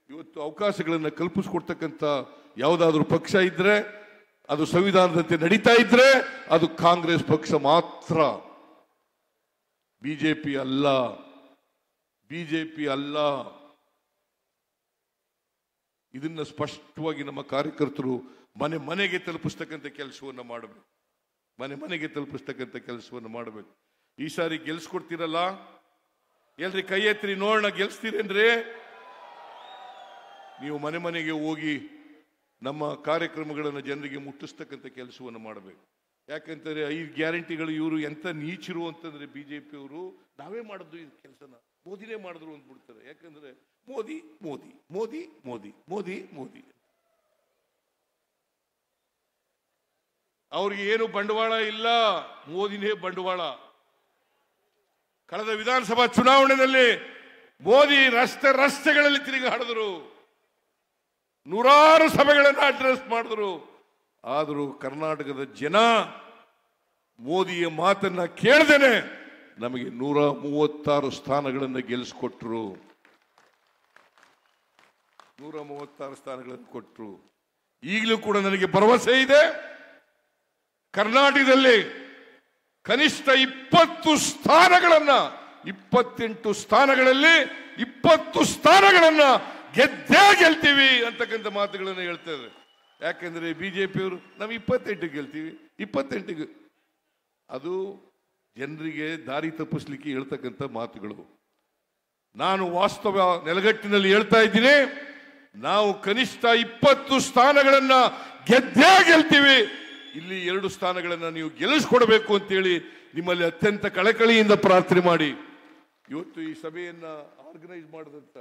ಇವತ್ತು ಅವಕಾಶಗಳನ್ನು ಕಲ್ಪಿಸ್ಕೊಡ್ತಕ್ಕಂಥ ಯಾವುದಾದ್ರೂ ಪಕ್ಷ ಇದ್ರೆ, ಅದು ಸಂವಿಧಾನದಂತೆ ನಡೀತಾ ಇದ್ರೆ ಅದು ಕಾಂಗ್ರೆಸ್ ಪಕ್ಷ ಮಾತ್ರ. ಬಿಜೆಪಿ ಅಲ್ಲ. ಇದನ್ನ ಸ್ಪಷ್ಟವಾಗಿ ನಮ್ಮ ಕಾರ್ಯಕರ್ತರು ಮನೆಗೆ ತಲುಪಿಸ್ತಕ್ಕಂಥ ಕೆಲಸವನ್ನು ಮಾಡಬೇಕು. ಈ ಸಾರಿ ಗೆಲ್ಸ್ಕೊಡ್ತೀರಲ್ಲ? ಎಲ್ರಿ ಕೈ ಎತ್ತಿರಿ ನೋಡೋಣ, ಗೆಲ್ಸ್ತೀರೇನ್ರಿ? ನೀವು ಮನೆಗೆ ಹೋಗಿ ನಮ್ಮ ಕಾರ್ಯಕ್ರಮಗಳನ್ನು ಜನರಿಗೆ ಮುಟ್ಟಿಸ್ತಕ್ಕಂಥ ಕೆಲಸವನ್ನು ಮಾಡಬೇಕು. ಯಾಕಂತಂದ್ರೆ 5 ಗ್ಯಾರಂಟಿಗಳು ಇವರು ಎಂತ ನೀಚರು ಅಂತಂದ್ರೆ, ಬಿಜೆಪಿಯವರು ನಾವೇ ಮಾಡಿದ್ದು ಈ ಕೆಲಸನ, ಮೋದಿನೇ ಮಾಡಿದ್ರು ಅಂದ್ಬಿಡ್ತಾರೆ. ಯಾಕಂದ್ರೆ ಮೋದಿ ಮೋದಿ ಮೋದಿ ಮೋದಿ ಮೋದಿ ಮೋದಿ. ಅವ್ರಿಗೆ ಏನು ಬಂಡವಾಳ ಇಲ್ಲ, ಮೋದಿನೇ ಬಂಡವಾಳ. ಕಳೆದ ವಿಧಾನಸಭಾ ಚುನಾವಣೆಯಲ್ಲಿ ಮೋದಿ ರಸ್ತೆಗಳಲ್ಲಿ ತಿರುಗಾಡಿದ್ರು, 100 ಸಭೆಗಳನ್ನು ಅಡ್ರೆಸ್ ಮಾಡಿದ್ರು. ಆದರೂ ಕರ್ನಾಟಕದ ಜನ ಮೋದಿಯ ಮಾತನ್ನ ಕೇಳದೇನೆ ನಮಗೆ 136 ಸ್ಥಾನಗಳನ್ನು ಗೆಲ್ಲಿಸ್ಕೊಟ್ರು. 136 ಸ್ಥಾನಗಳನ್ನು ಕೊಟ್ಟರು. ಈಗಲೂ ಕೂಡ ನನಗೆ ಭರವಸೆ ಇದೆ, ಕರ್ನಾಟಕದಲ್ಲಿ ಕನಿಷ್ಠ 20 ಸ್ಥಾನಗಳನ್ನ, 28 ಸ್ಥಾನಗಳಲ್ಲಿ 20 ಸ್ಥಾನಗಳನ್ನ ಗೆದ್ದೇ ಗೆಲ್ತೀವಿ ಅಂತಕ್ಕಂಥ ಮಾತುಗಳನ್ನು ಹೇಳ್ತಾ ಇದ್ದಾರೆ. ಯಾಕೆಂದ್ರೆ ಬಿಜೆಪಿಯವರು ನಾವು 28 ಗೆಲ್ತೀವಿ, 28 ಅದು ಜನರಿಗೆ ದಾರಿ ತಪ್ಪಿಸ್ಲಿಕ್ಕೆ ಹೇಳ್ತಕ್ಕಂಥ ಮಾತುಗಳು. ನಾನು ವಾಸ್ತವ ನೆಲಗಟ್ಟಿನಲ್ಲಿ ಹೇಳ್ತಾ ಇದ್ದೀನಿ, ನಾವು ಕನಿಷ್ಠ 20 ಸ್ಥಾನಗಳನ್ನ ಗೆದ್ದೇ ಗೆಲ್ತೀವಿ. ಇಲ್ಲಿ 2 ಸ್ಥಾನಗಳನ್ನ ನೀವು ಗೆಲ್ಲಿಸ್ಕೊಡ್ಬೇಕು ಅಂತೇಳಿ ನಿಮ್ಮಲ್ಲಿ ಅತ್ಯಂತ ಕಳಕಳಿಯಿಂದ ಪ್ರಾರ್ಥನೆ ಮಾಡಿ ಇವತ್ತು ಈ ಸಭೆಯನ್ನ ಆರ್ಗನೈಸ್ ಮಾಡಿದಂತ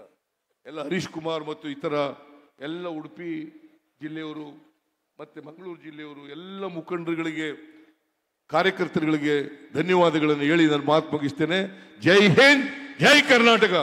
ಎಲ್ಲ ಹರೀಶ್ ಕುಮಾರ್ ಮತ್ತು ಇತರ ಎಲ್ಲ ಉಡುಪಿ ಜಿಲ್ಲೆಯವರು ಮತ್ತೆ ಮಂಗಳೂರು ಜಿಲ್ಲೆಯವರು ಎಲ್ಲ ಮುಖಂಡರುಗಳಿಗೆ, ಕಾರ್ಯಕರ್ತರುಗಳಿಗೆ ಧನ್ಯವಾದಗಳನ್ನು ಹೇಳಿ ನಾನು ಮಾತು ಮುಗಿಸ್ತೇನೆ. ಜೈ ಹಿಂದ್, ಜೈ ಕರ್ನಾಟಕ.